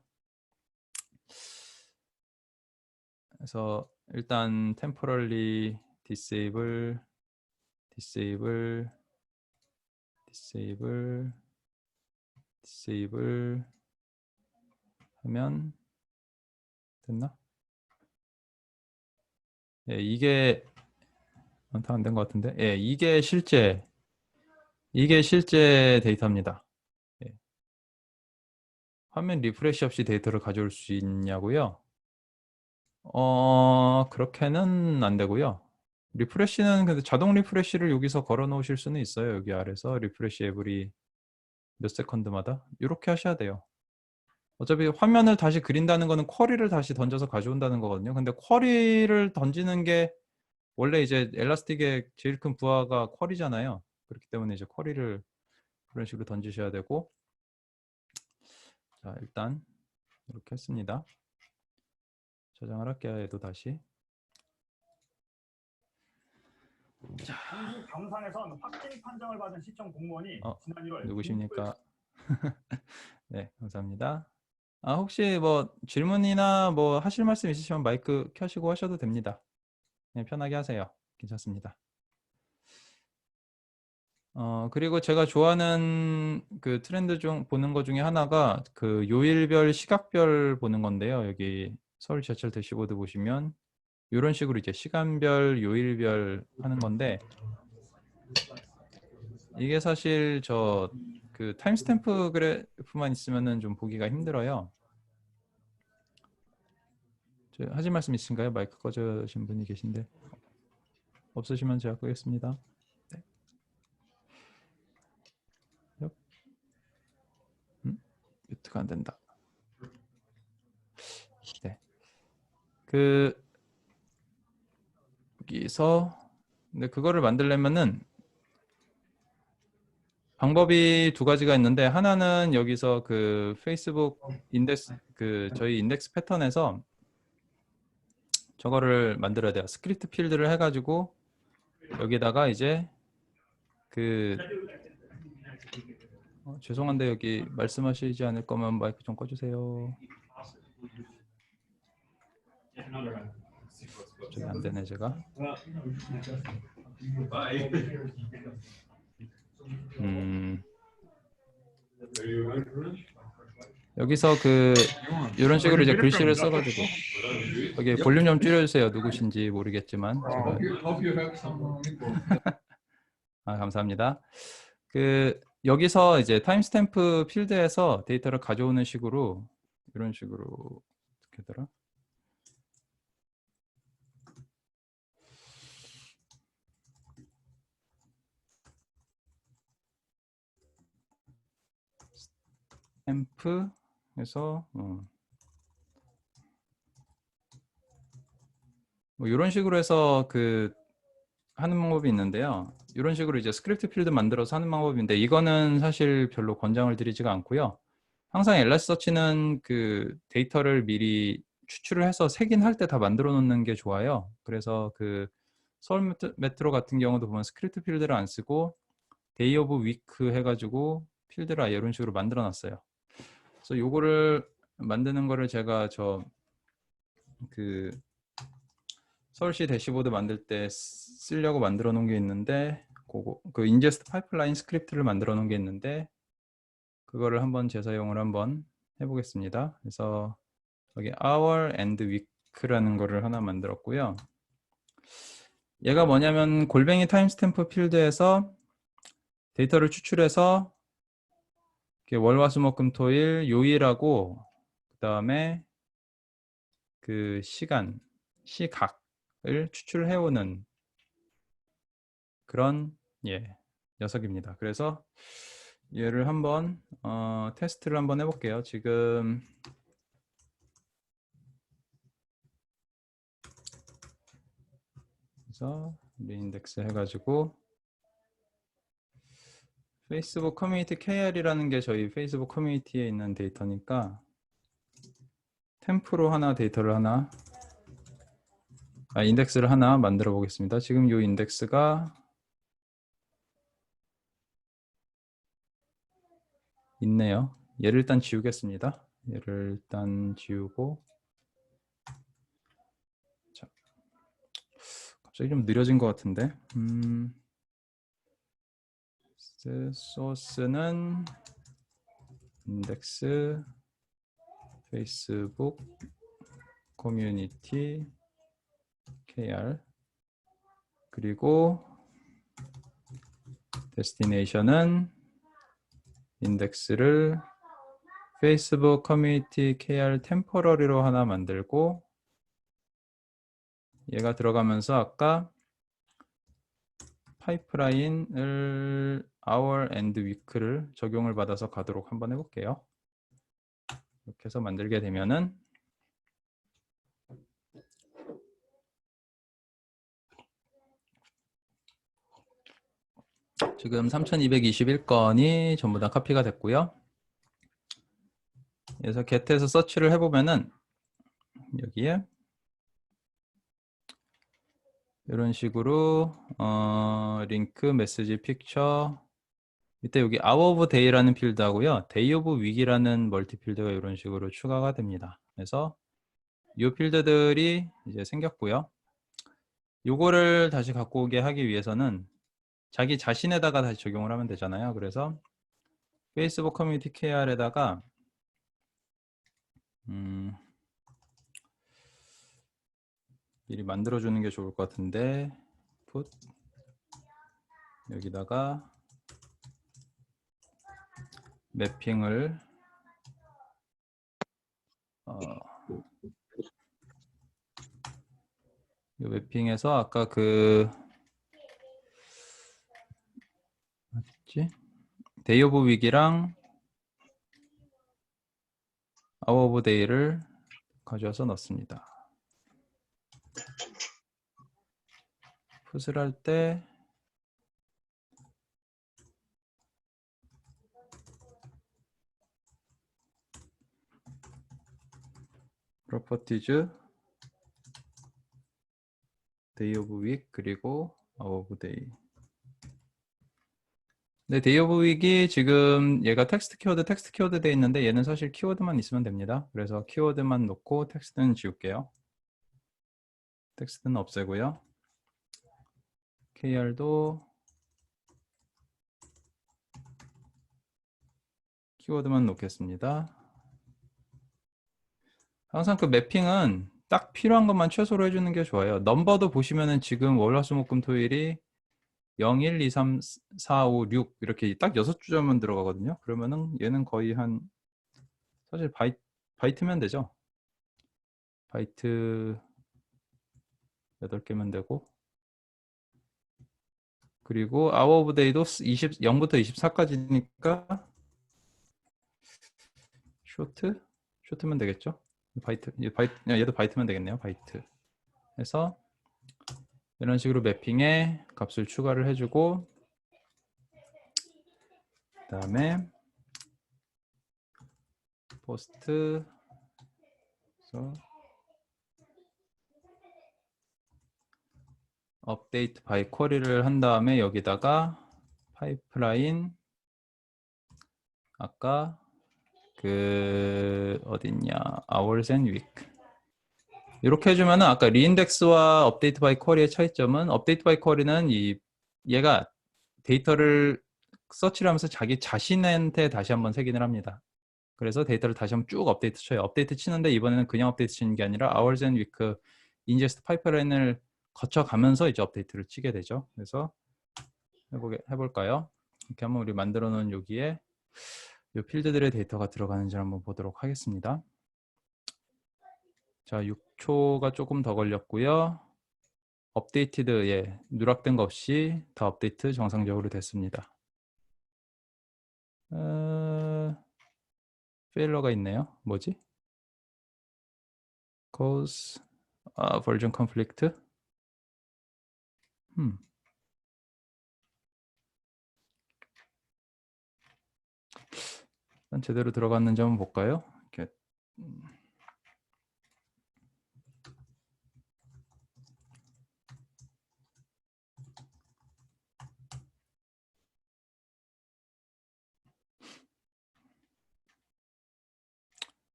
그래서 일단 temporarily disable 하면 됐나? 예, 이게 다 안 된 것 같은데. 예, 이게 실제 데이터입니다. 예. 화면 리프레시 없이 데이터를 가져올 수 있냐고요? 그렇게는 안 되고요. 리프레시는 근데 자동 리프레시를 여기서 걸어 놓으실 수는 있어요. 여기 아래서 리프레시 에브리 몇 세컨드마다 이렇게 하셔야 돼요. 어차피 화면을 다시 그린다는 거는 쿼리를 다시 던져서 가져온다는 거거든요. 근데 쿼리를 던지는 게 원래 이제 엘라스틱의 제일 큰 부하가 쿼리잖아요. 그렇기 때문에 이제 쿼리를 그런 식으로 던지셔야 되고 자 일단 이렇게 했습니다. 저장을 할게요. 얘도 다시 충주 경산에선 확진 판정을 받은 시청 공무원이 지난 1월 누구십니까? 네, 감사합니다. 혹시 뭐 질문이나 뭐 하실 말씀 있으시면 마이크 켜시고 하셔도 됩니다. 네, 편하게 하세요. 괜찮습니다. 그리고 제가 좋아하는 그 트렌드 중 보는 것 중에 하나가 그 요일별 시각별 보는 건데요. 여기 서울 지하철 대시보드 보시면 이런 식으로 이제 시간별, 요일별 하는 건데 이게 사실 저 그 타임스탬프 그래프만 있으면은 좀 보기가 힘들어요. 하실 말씀 있으신가요? 마이크 꺼져신 분이 계신데 없으시면 제가 끄겠습니다. 네. 뮤트가 안 된다. 네. 여기서 근데 그거를 만들려면은 방법이 두 가지가 있는데 하나는 여기서 그 페이스북 인덱스 그 저희 인덱스 패턴에서 저거를 만들어야 돼요. 스크립트 필드를 해가지고 여기다가 이제 그 죄송한데 여기 말씀하시지 않을 거면 마이크 좀 꺼주세요. 저기 안 되네 제가. 여기서 이런 식으로 이제 글씨를 써가지고 여기 볼륨 좀 줄여주세요. 누구신지 모르겠지만 제가 감사합니다. 여기서 이제 타임스탬프 필드에서 데이터를 가져오는 식으로 이런 식으로 어떻게 되더라? 스탬프에서 뭐 이런 식으로 해서 하는 방법이 있는데요. 이런 식으로 이제 스크립트 필드 만들어서 하는 방법인데 이거는 사실 별로 권장을 드리지가 않고요. 항상 엘라스서치는 데이터를 미리 추출을 해서 색인할 때 다 만들어 놓는 게 좋아요. 그래서 서울 메트로 같은 경우도 보면 스크립트 필드를 안 쓰고 데이 오브 위크 해가지고 필드를 아예 이런 식으로 만들어 놨어요. 그래서 요거를 만드는 거를 제가 서울시 대시보드 만들 때 쓰려고 만들어 놓은 게 있는데 인제스트 파이프라인 스크립트를 만들어 놓은 게 있는데 그거를 한번 재사용을 한번 해보겠습니다. 그래서 여기 hour and week라는 거를 하나 만들었고요. 얘가 뭐냐면 골뱅이 타임스탬프 필드에서 데이터를 추출해서 월화수목금토일 요일하고 그 다음에 시각을 추출해오는 그런 녀석입니다. 그래서 얘를 한번 테스트를 한번 해볼게요. 지금 그래서 리인덱스 해가지고 페이스북 커뮤니티 KR이라는 게 저희 페이스북 커뮤니티에 있는 데이터니까 템프로 인덱스를 하나 만들어 보겠습니다. 지금 이 인덱스가 있네요. 얘를 일단 지우겠습니다. 얘를 일단 지우고 자, 갑자기 좀 느려진 것 같은데 소스는 인덱스 페이스북 커뮤니티 KR 그리고 데스티네이션은 인덱스를 페이스북 커뮤니티 KR 템포러리로 하나 만들고 얘가 들어가면서 아까 파이프라인을 hour and week를 적용을 받아서 가도록 한번 해볼게요. 이렇게 해서 만들게 되면은 지금 3221건이 전부 다 카피가 됐고요. 그래서 get에서 서치를 해보면은 여기에 이런 식으로 링크, 메시지, 픽처 이때 여기 hour of day라는 필드하고요. day of week이라는 멀티 필드가 이런 식으로 추가가 됩니다. 그래서 이 필드들이 이제 생겼고요. 요거를 다시 갖고 오게 하기 위해서는 자기 자신에다가 다시 적용을 하면 되잖아요. 그래서 페이스북 커뮤니티 KR에다가 미리 만들어주는 게 좋을 것 같은데 put 여기다가 매핑을 이 매핑에서 아까 어딨지? 데이 오브 윅이랑 아워 오브 데이를 가져와서 넣습니다. 풋을 할 때 properties 데이 오브 윅 그리고 아워 오브 데이. 네, 데이 오브 윅이 지금 얘가 텍스트 키워드 돼 있는데 얘는 사실 키워드만 있으면 됩니다. 그래서 키워드만 놓고 텍스트는 지울게요. 텍스트는 없애고요. KR도 키워드만 놓겠습니다. 항상 그 매핑은 딱 필요한 것만 최소로 해주는 게 좋아요. 넘버도 보시면은 지금 월, 화, 수, 목, 금, 토일이 0, 1, 2, 3, 4, 5, 6 이렇게 딱 6주절만 들어가거든요. 그러면은 얘는 거의 한 사실 바이트면 되죠. 바이트 8개면 되고, 그리고 hour of day도 0부터 24까지니까 쇼트면 되겠죠. 얘도 바이트면 되겠네요. 바이트 해서 이런 식으로 매핑에 값을 추가를 해주고, 그 다음에 포스트 업데이트 바이 쿼리를 한 다음에 여기다가 파이프라인 아까 그 어딨냐 hours and week 이렇게 해주면은 아까 리인덱스와 업데이트 바이 쿼리의 차이점은 업데이트 바이 쿼리는 얘가 데이터를 서치를 하면서 자기 자신한테 다시 한번 새긴을 합니다. 그래서 데이터를 다시 한번 쭉 업데이트 쳐요. 업데이트 치는데 이번에는 그냥 업데이트 치는 게 아니라 hours and week 인제스트 파이프라인을 거쳐가면서 이제 업데이트를 치게 되죠. 그래서 해볼까요? 이렇게 한번 우리 만들어 놓은 여기에 이 필드들의 데이터가 들어가는지 한번 보도록 하겠습니다. 자, 6초가 조금 더 걸렸고요. 업데이티드, 예, 누락된 거 없이 다 업데이트 정상적으로 됐습니다. 페일러가 있네요. 뭐지? cause version conflict. 일단 제대로 들어갔는지 한번 볼까요? 이렇게.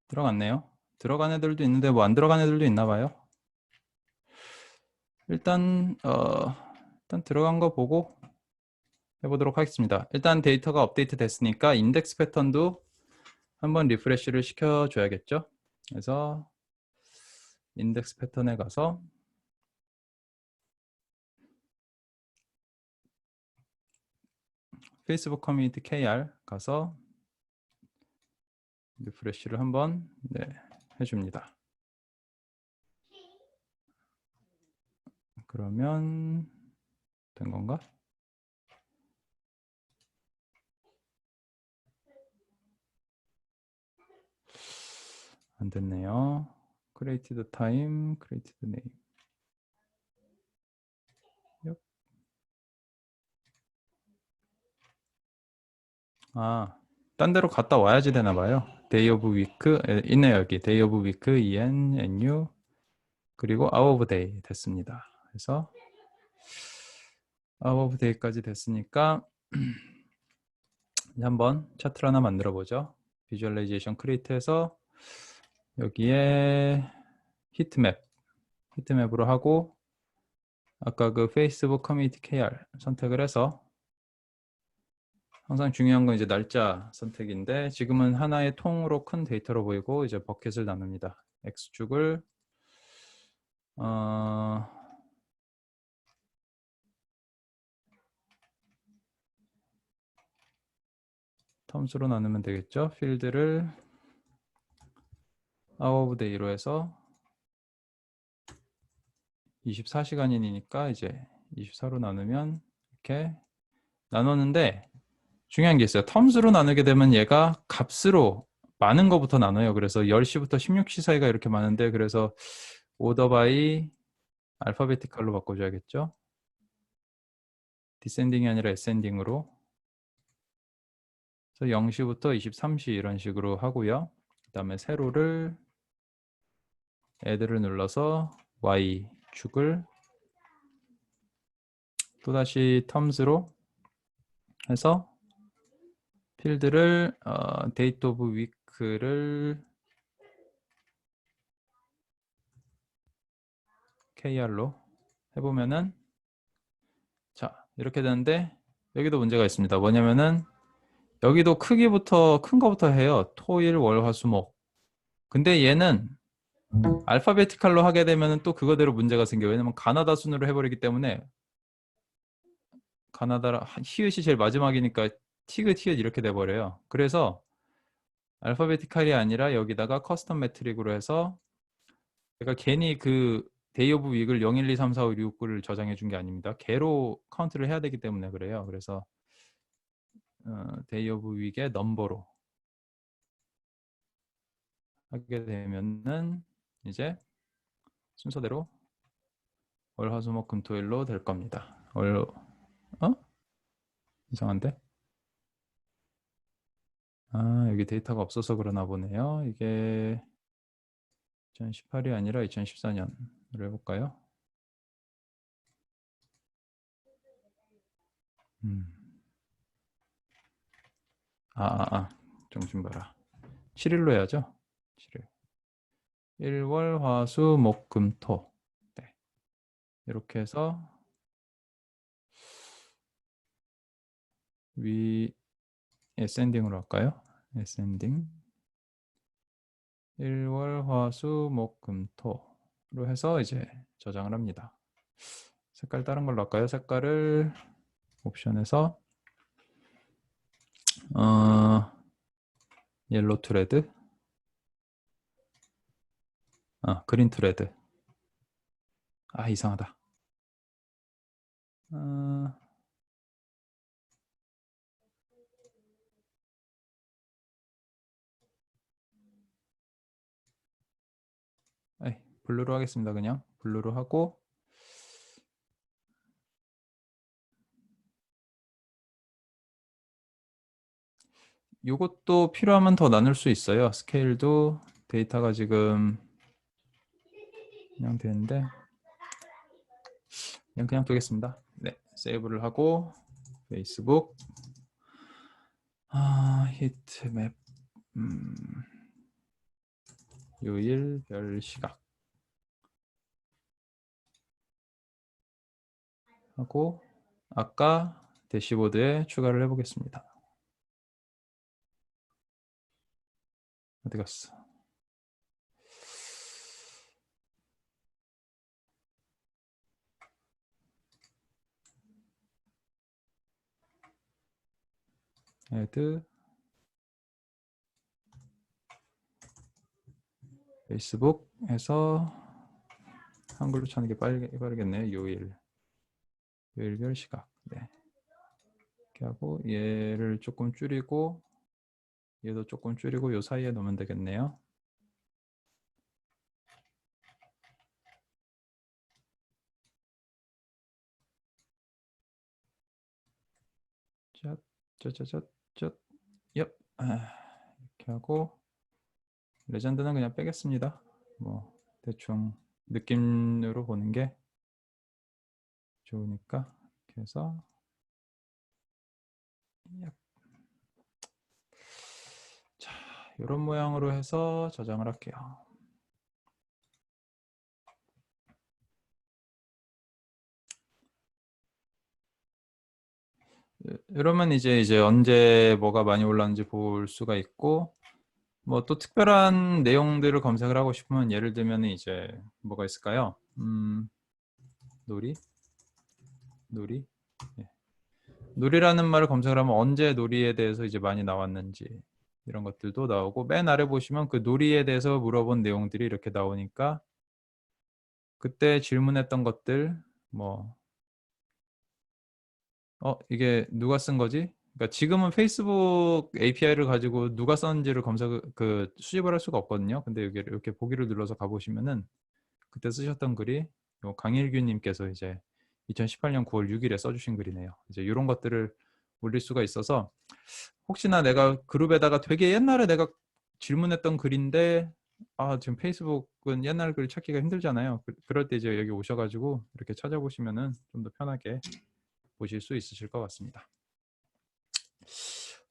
들어갔네요. 들어간 애들도 있는데 뭐 안 들어간 애들도 있나 봐요. 일단 들어간 거 보고 해보도록 하겠습니다. 일단 데이터가 업데이트 됐으니까 인덱스 패턴도 한번 리프레시를 시켜줘야겠죠. 그래서 인덱스 패턴에 가서 페이스북 커뮤니티 KR 가서 리프레시를 한번 해줍니다. 그러면 된 건가? 안 됐네요. created time, created name. 딴 데로 갔다 와야지 되나 봐요. day of week, 있네요 여기. day of week, en, nu, 그리고 hour of day 됐습니다. 그래서 hour of day까지 됐으니까 한번 차트를 하나 만들어 보죠. 비주얼라이제이션 크리에이트해서 여기에 히트맵으로 하고 아까 그 페이스북 커뮤니티 KR 선택을 해서 항상 중요한 건 이제 날짜 선택인데 지금은 하나의 통으로 큰 데이터로 보이고 이제 버켓을 나눕니다. X축을 텀스로 나누면 되겠죠. 필드를 hour of day로 해서 24시간이니까 이제 24로 나누면 이렇게 나눴는데 중요한 게 있어요. 텀스로 나누게 되면 얘가 값으로 많은 거부터 나눠요. 그래서 10시부터 16시 사이가 이렇게 많은데 그래서 오더 바이 알파베티컬로 바꿔줘야겠죠. 디센딩이 아니라 에센딩으로. 그래서 0시부터 23시 이런 식으로 하고요. 그 다음에 세로를 애들을 눌러서 Y축을 또다시 텀스로 해서 필드를 데이트 오브 위크를 KR로 해보면은 자 이렇게 되는데 여기도 문제가 있습니다. 뭐냐면은 여기도 크기부터 큰 거부터 해요. 토일 월 화 수 목. 근데 얘는 알파베티칼로 하게 되면 또 그거대로 문제가 생겨요. 왜냐면 가나다 순으로 해버리기 때문에 가나다라 히읗이 제일 마지막이니까 티귿 이렇게 돼버려요. 그래서 알파베티칼이 아니라 여기다가 커스텀 매트릭으로 해서 제가 괜히 그 데이 오브 윅을 0, 1, 2, 3, 4, 5, 6, 9를 저장해 준 게 아닙니다. 개로 카운트를 해야 되기 때문에 그래요. 그래서 데이 오브 윅의 넘버로 하게 되면은 이제 순서대로 월, 화, 수, 목, 금, 토, 일로 될 겁니다. 이상한데? 여기 데이터가 없어서 그러나 보네요. 이게 2018이 아니라 2014년으로 해볼까요? 정신 봐라. 7일로 해야죠. 7일. 1월, 화, 수, 목, 금, 토. 네. 이렇게 해서 위 ascending으로 할까요? ascending 1월, 화, 수, 목, 금, 토로 해서 이제 저장을 합니다. 색깔 다른 걸로 할까요? 색깔을 옵션에서 옐로 트레드 그린 트레드 이상하다. 블루로 하겠습니다. 그냥 블루로 하고 이것도 필요하면 더 나눌 수 있어요. 스케일도 데이터가 지금 그냥 되는데 그냥 두겠습니다. 네, 세이브를 하고 페이스북 히트맵 요일 별 시각 하고 아까 대시보드에 추가를 해보겠습니다. 어디 갔어? 애드 페이스북 해서 한글로 찾는 게 빠르겠네요. 요일별 시각. 네. 이렇게 하고 얘를 조금 줄이고 얘도 조금 줄이고 요 사이에 놓으면 되겠네요. 이렇게 하고 레전드는 그냥 빼겠습니다. 뭐 대충 느낌으로 보는 게 좋으니까 이렇게 해서 자, 이런 모양으로 해서 저장을 할게요. 이러면 이제 언제 뭐가 많이 올랐는지 볼 수가 있고 뭐 또 특별한 내용들을 검색을 하고 싶으면 예를 들면 이제 뭐가 있을까요? 놀이 예. 놀이라는 말을 검색을 하면 언제 놀이에 대해서 이제 많이 나왔는지 이런 것들도 나오고 맨 아래 보시면 그 놀이에 대해서 물어본 내용들이 이렇게 나오니까 그때 질문했던 것들 뭐 이게 누가 쓴 거지? 그러니까 지금은 페이스북 API를 가지고 누가 썼는지를 수집을 할 수가 없거든요. 근데 여기 이렇게 보기를 눌러서 가보시면은 그때 쓰셨던 글이 강일규님께서 이제 2018년 9월 6일에 써주신 글이네요. 이제 이런 것들을 올릴 수가 있어서 혹시나 내가 그룹에다가 되게 옛날에 내가 질문했던 글인데 지금 페이스북은 옛날 글 찾기가 힘들잖아요. 그럴 때 이제 여기 오셔가지고 이렇게 찾아보시면은 좀 더 편하게 보실 수 있으실 것 같습니다.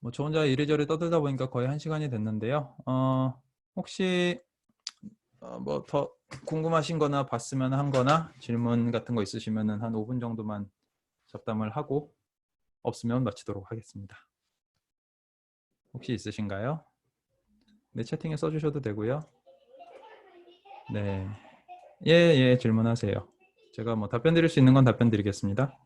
뭐 저 혼자 이래저래 떠들다 보니까 거의 1시간이 됐는데요. 혹시 뭐 더 궁금하신 거나 봤으면 한 거나 질문 같은 거 있으시면은 한 5분 정도만 잡담을 하고 없으면 마치도록 하겠습니다. 혹시 있으신가요? 네, 채팅에 써주셔도 되고요. 네. 예, 질문하세요. 제가 뭐 답변 드릴 수 있는 건 답변 드리겠습니다.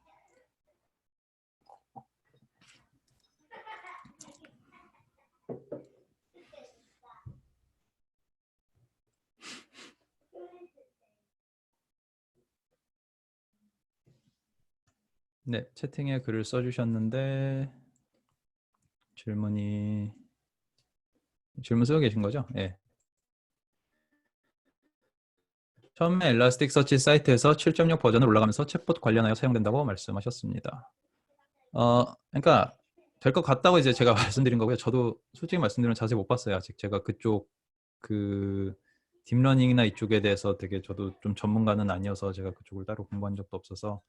네, 채팅에 글을 써주셨는데 질문 쓰고 계신 거죠? 예. 처음에 엘라스틱서치 사이트에서 7.6 버전을 올라가면서 챗봇 관련하여 사용된다고 말씀하셨습니다. 그러니까 될 것 같다고 이제 제가 말씀드린 거고요. 저도 솔직히 말씀드리면 자세히 못 봤어요. 아직 제가 그쪽 그 딥러닝이나 이쪽에 대해서 되게 저도 좀 전문가는 아니어서 제가 그쪽을 따로 공부한 적도 없어서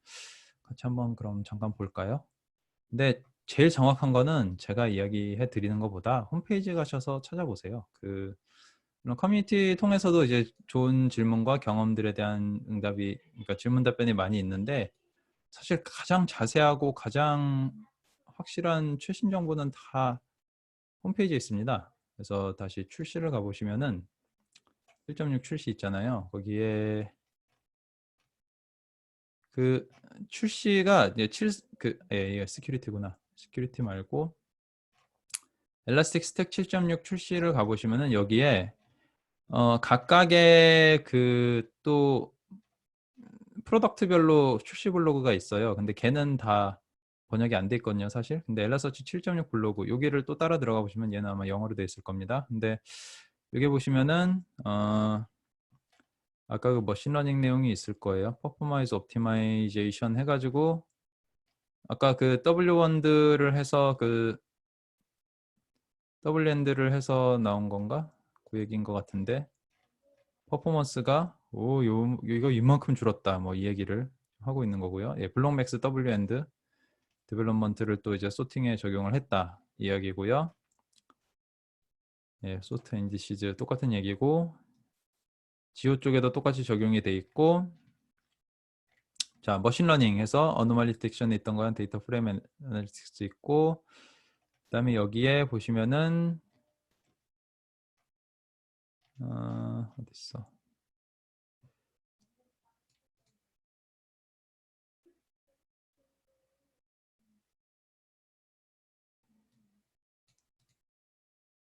같이 한번 그럼 잠깐 볼까요? 근데 제일 정확한 거는 제가 이야기해 드리는 것보다 홈페이지에 가셔서 찾아보세요. 물론 커뮤니티 통해서도 이제 좋은 질문과 경험들에 대한 응답이, 그러니까 질문 답변이 많이 있는데 사실 가장 자세하고 가장 확실한 최신 정보는 다 홈페이지에 있습니다. 그래서 다시 출시를 가보시면은 1.6 출시 있잖아요. 거기에 그 출시가 이제 이게 시큐리티구나. 시큐리티 말고 엘라스틱 스택 7.6 출시를 가보시면은 여기에 각각의 또 프로덕트별로 출시 블로그가 있어요. 근데 걔는 다 번역이 안 돼 있거든요, 사실. 근데 엘라서치 7.6 블로그 여기를 또 따라 들어가 보시면 얘는 아마 영어로 돼 있을 겁니다. 근데 여기 보시면은 아까 그 머신러닝 내용이 있을 거예요. 퍼포먼스 옵티마이제이션 해가지고 아까 그 W1들을 해서 WN들을 해서 나온 건가? 그 얘기인 것 같은데 퍼포먼스가 이거 이만큼 줄었다 뭐 이 얘기를 하고 있는 거고요. 예, 블록맥스 WN드 디벨롭먼트를 또 이제 소팅에 적용을 했다 이야기고요. 예, 소트 인디시즈 똑같은 얘기고 지오 쪽에도 똑같이 적용이 돼 있고 자 머신러닝 해서 어노멀리 딕션에 있던 거는 데이터 프레임 애널리틱스 있고 그다음에 여기에 보시면은 어디 있어?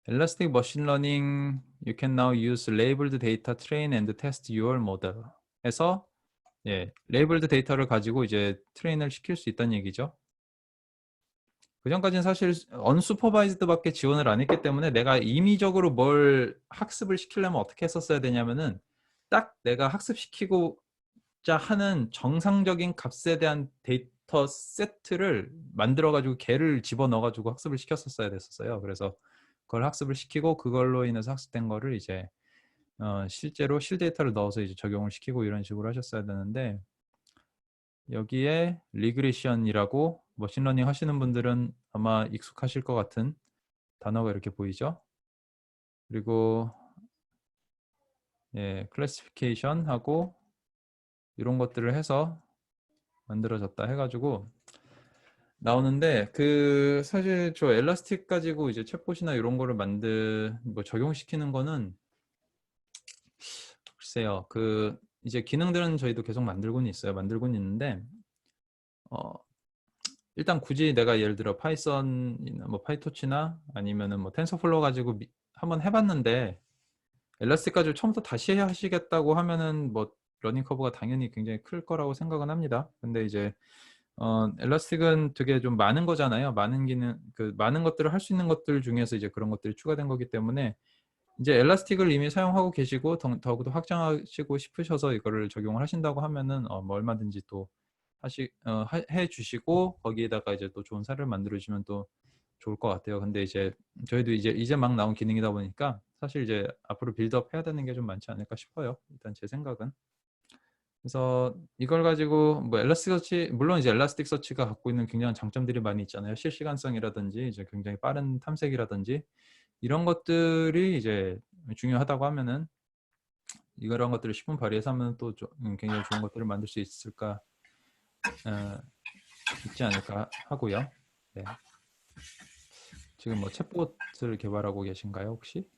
Elastic Machine Learning you can now use labeled data train and test your model 해서 예, 레이블드 데이터를 가지고 이제 트레인을 시킬 수 있다는 얘기죠. 그 전까지는 사실 언슈퍼바이즈드밖에 지원을 안 했기 때문에 내가 임의적으로 뭘 학습을 시키려면 어떻게 했었어야 되냐면은 딱 내가 학습시키고자 하는 정상적인 값에 대한 데이터 세트를 만들어 가지고 걔를 집어넣어 가지고 학습을 시켰었어야 됐었어요. 그래서 그걸 학습을 시키고 그걸로 인해서 학습된 거를 이제 실제로 실데이터를 넣어서 이제 적용을 시키고 이런 식으로 하셨어야 되는데 여기에 리그레션이라고 머신러닝 하시는 분들은 아마 익숙하실 것 같은 단어가 이렇게 보이죠. 그리고 예, 클래시피케이션하고 이런 것들을 해서 만들어졌다 해가지고 나오는데 사실 저 엘라스틱 가지고 이제 챗봇이나 이런 거를 뭐 적용시키는 거는 글쎄요. 이제 기능들은 저희도 계속 만들고는 있어요. 만들고는 있는데 어, 일단 굳이 내가 예를 들어 파이썬이나 뭐 파이토치나 아니면은 뭐 텐서플로우 가지고 한번 해봤는데 엘라스틱 가지고 처음부터 다시 하시겠다고 하면은 뭐 러닝 커브가 당연히 굉장히 클 거라고 생각은 합니다. 근데 이제 엘라스틱은 되게 좀 많은 거잖아요. 많은 기능 많은 것들을 할 수 있는 것들 중에서 이제 그런 것들이 추가된 거기 때문에 이제 엘라스틱을 이미 사용하고 계시고 더욱더 확장하시고 싶으셔서 이거를 적용을 하신다고 하면은 뭐 얼마든지 또 해 주시고 거기에다가 이제 또 좋은 사례를 만들어 주시면 또 좋을 것 같아요. 근데 이제 저희도 이제 막 나온 기능이다 보니까 사실 이제 앞으로 빌드업 해야 되는 게 좀 많지 않을까 싶어요. 일단 제 생각은. 그래서 이걸 가지고 뭐 엘라스틱 서치 물론 이제 엘라스틱 서치가 갖고 있는 굉장한 장점들이 많이 있잖아요. 실시간성이라든지 이제 굉장히 빠른 탐색이라든지 이런 것들이 이제 중요하다고 하면은 이런 것들을 쉽은 발휘해서 하면 또 굉장히 좋은 것들을 만들 수 있지 않을까 하고요. 네. 지금 뭐 챗봇을 개발하고 계신가요, 혹시?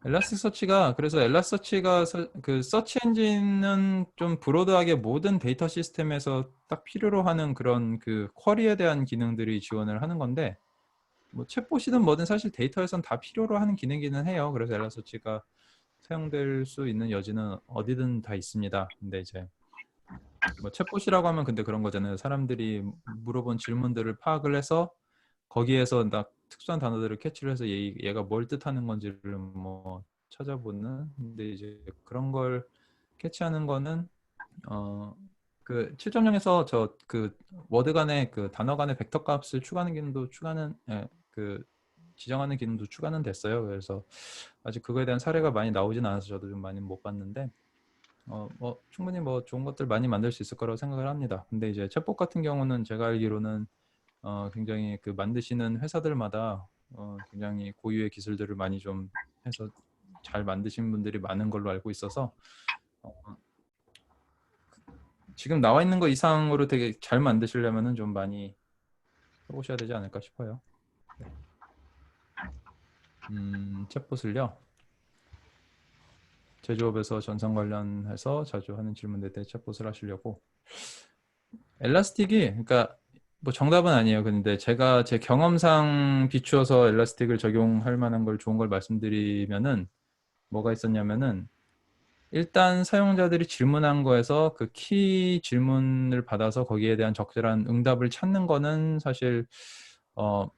엘라스티서치가 그래서 엘라스티서치가 그 서치 엔진은 좀 브로드하게 모든 데이터 시스템에서 딱 필요로 하는 그런 그 쿼리에 대한 기능들이 지원을 하는 건데 뭐 챗봇이든 뭐든 사실 데이터에선 다 필요로 하는 기능이기는 해요. 그래서 엘라스티서치가 사용될 수 있는 여지는 어디든 다 있습니다. 근데 이제 뭐 챗봇이라고 하면 근데 그런 거잖아요. 사람들이 물어본 질문들을 파악을 해서 거기에서 나 특수한 단어들을 캐치를 해서 얘가 뭘 뜻하는 건지를 뭐 찾아보는. 근데 이제 그런 걸 캐치하는 거는 그 7.0에서 저 그 워드 간의 그 단어 간의 벡터 값을 추가하는 기능도 그 지정하는 기능도 추가는 됐어요. 그래서 아직 그거에 대한 사례가 많이 나오진 않아서 저도 좀 많이 못 봤는데 뭐 충분히 뭐 좋은 것들 많이 만들 수 있을 거라고 생각을 합니다. 근데 이제 챗봇 같은 경우는 제가 알기로는 굉장히 그 만드시는 회사들마다 굉장히 고유의 기술들을 많이 좀 해서 잘 만드신 분들이 많은 걸로 알고 있어서 지금 나와 있는 거 이상으로 되게 잘 만드시려면은 좀 많이 해보셔야 되지 않을까 싶어요. 네. 챗봇을요. 제조업에서 전산 관련해서 자주 하는 질문에 대해 챗봇을 하시려고 엘라스틱이 그러니까 뭐 정답은 아니에요. 근데 제가 제 경험상 비추어서 엘라스틱을 적용할 만한 걸 좋은 걸 말씀드리면은 뭐가 있었냐면은 일단 사용자들이 질문한 거에서 그 키 질문을 받아서 거기에 대한 적절한 응답을 찾는 거는 사실 뭐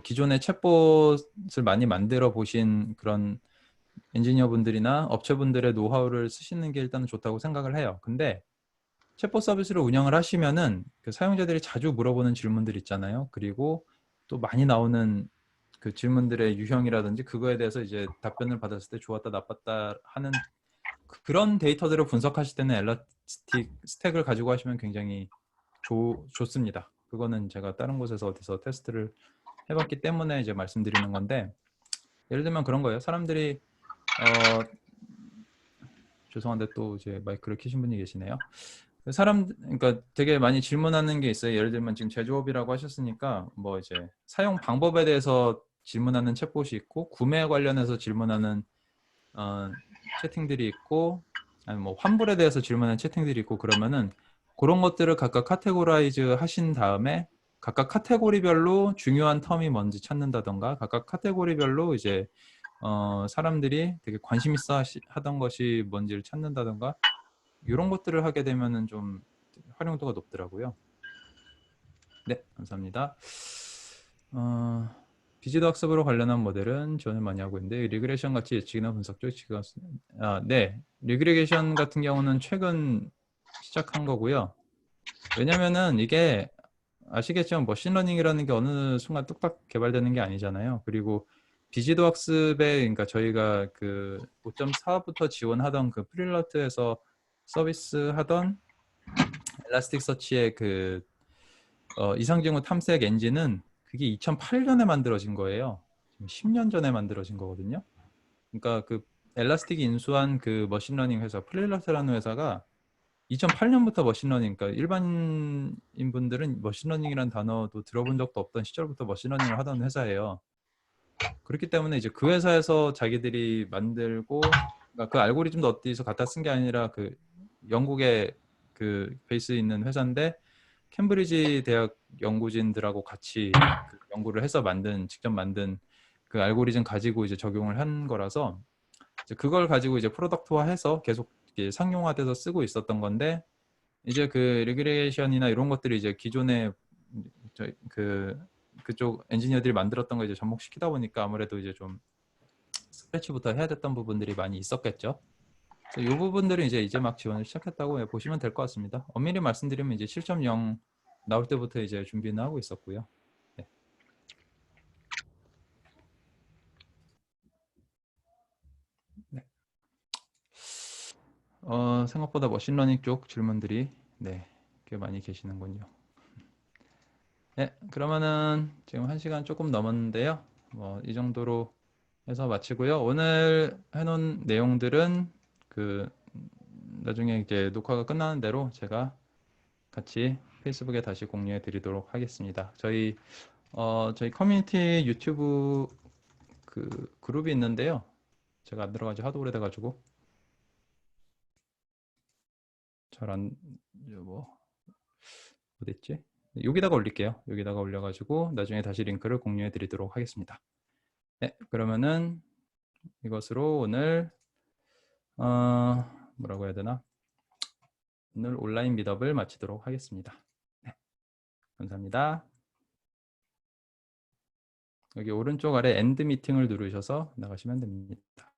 기존의 챗봇을 많이 만들어 보신 그런 엔지니어 분들이나 업체분들의 노하우를 쓰시는 게 일단은 좋다고 생각을 해요. 근데 챗봇 서비스를 운영을 하시면은 그 사용자들이 자주 물어보는 질문들 있잖아요. 그리고 또 많이 나오는 그 질문들의 유형이라든지 그거에 대해서 이제 답변을 받았을 때 좋았다 나빴다 하는 그런 데이터들을 분석하실 때는 엘라스틱 스택을 가지고 하시면 굉장히 좋습니다. 그거는 제가 다른 곳에서 어디서 테스트를 해봤기 때문에 이제 말씀드리는 건데 예를 들면 그런 거예요. 사람들이 죄송한데 또 이제 마이크를 켜신 분이 계시네요. 그러니까 되게 많이 질문하는 게 있어요. 예를 들면 지금 제조업이라고 하셨으니까 뭐 이제 사용 방법에 대해서 질문하는 챗봇이 있고 구매 관련해서 질문하는 채팅들이 있고 아니면 뭐 환불에 대해서 질문하는 채팅들이 있고 그러면은 그런 것들을 각각 카테고라이즈 하신 다음에 각각 카테고리별로 중요한 텀이 뭔지 찾는다던가 각각 카테고리별로 이제 사람들이 되게 관심 있어 하던 것이 뭔지를 찾는다던가 이런 것들을 하게 되면은 좀 활용도가 높더라고요. 네, 감사합니다. 비지도 학습으로 관련한 모델은 지원을 많이 하고 있는데 리그레이션 같이 예측이나 분석 쪽 네, 리그레이션 같은 경우는 최근 시작한 거고요. 왜냐면은 이게 아시겠지만 머신러닝이라는 게 어느 순간 뚝딱 개발되는 게 아니잖아요. 그리고 비지도 학습에 그러니까 저희가 그 5.4부터 지원하던 그 프릴러트에서 서비스 하던 엘라스틱 서치의 그 이상징후 탐색 엔진은 그게 2008년에 만들어진 거예요. 지금 10년 전에 만들어진 거거든요. 그러니까 그 엘라스틱이 인수한 그 머신러닝 회사 플레일러스라는 회사가 2008년부터 머신러닝, 그러니까 일반인 분들은 머신러닝이라는 단어도 들어본 적도 없던 시절부터 머신러닝을 하던 회사예요. 그렇기 때문에 이제 그 회사에서 자기들이 만들고 그러니까 그 알고리즘도 어디서 갖다 쓴 게 아니라 그 영국에 그 베이스 있는 회사인데 캠브리지 대학 연구진들하고 같이 그 연구를 해서 직접 만든 그 알고리즘 가지고 이제 적용을 한 거라서 이제 그걸 가지고 이제 프로덕트화해서 계속 상용화돼서 쓰고 있었던 건데 이제 그 리그레이션이나 이런 것들이 이제 기존에 그쪽 엔지니어들이 만들었던 거 이제 접목시키다 보니까 아무래도 이제 좀 스크래치부터 해야 됐던 부분들이 많이 있었겠죠. 그래서 이 부분들은 이제 막 지원을 시작했다고 보시면 될 것 같습니다. 엄밀히 말씀드리면 이제 7.0 나올 때부터 이제 준비는 하고 있었고요. 네. 네. 생각보다 머신러닝 쪽 질문들이 네, 꽤 많이 계시는군요. 네, 그러면은 지금 1시간 조금 넘었는데요. 뭐 이 정도로 해서 마치고요. 오늘 해놓은 내용들은 그 나중에 이제 녹화가 끝나는 대로 제가 같이 페이스북에 다시 공유해 드리도록 하겠습니다. 저희 커뮤니티 유튜브 그 그룹이 있는데요. 제가 안 들어간 지 하도 오래돼가지고 잘 안 뭐 어딨지? 여기다가 올릴게요. 여기다가 올려가지고 나중에 다시 링크를 공유해 드리도록 하겠습니다. 네, 그러면은 이것으로 오늘 뭐라고 해야 되나? 오늘 온라인 미더블 마치도록 하겠습니다. 네, 감사합니다. 여기 오른쪽 아래 엔드 미팅을 누르셔서 나가시면 됩니다.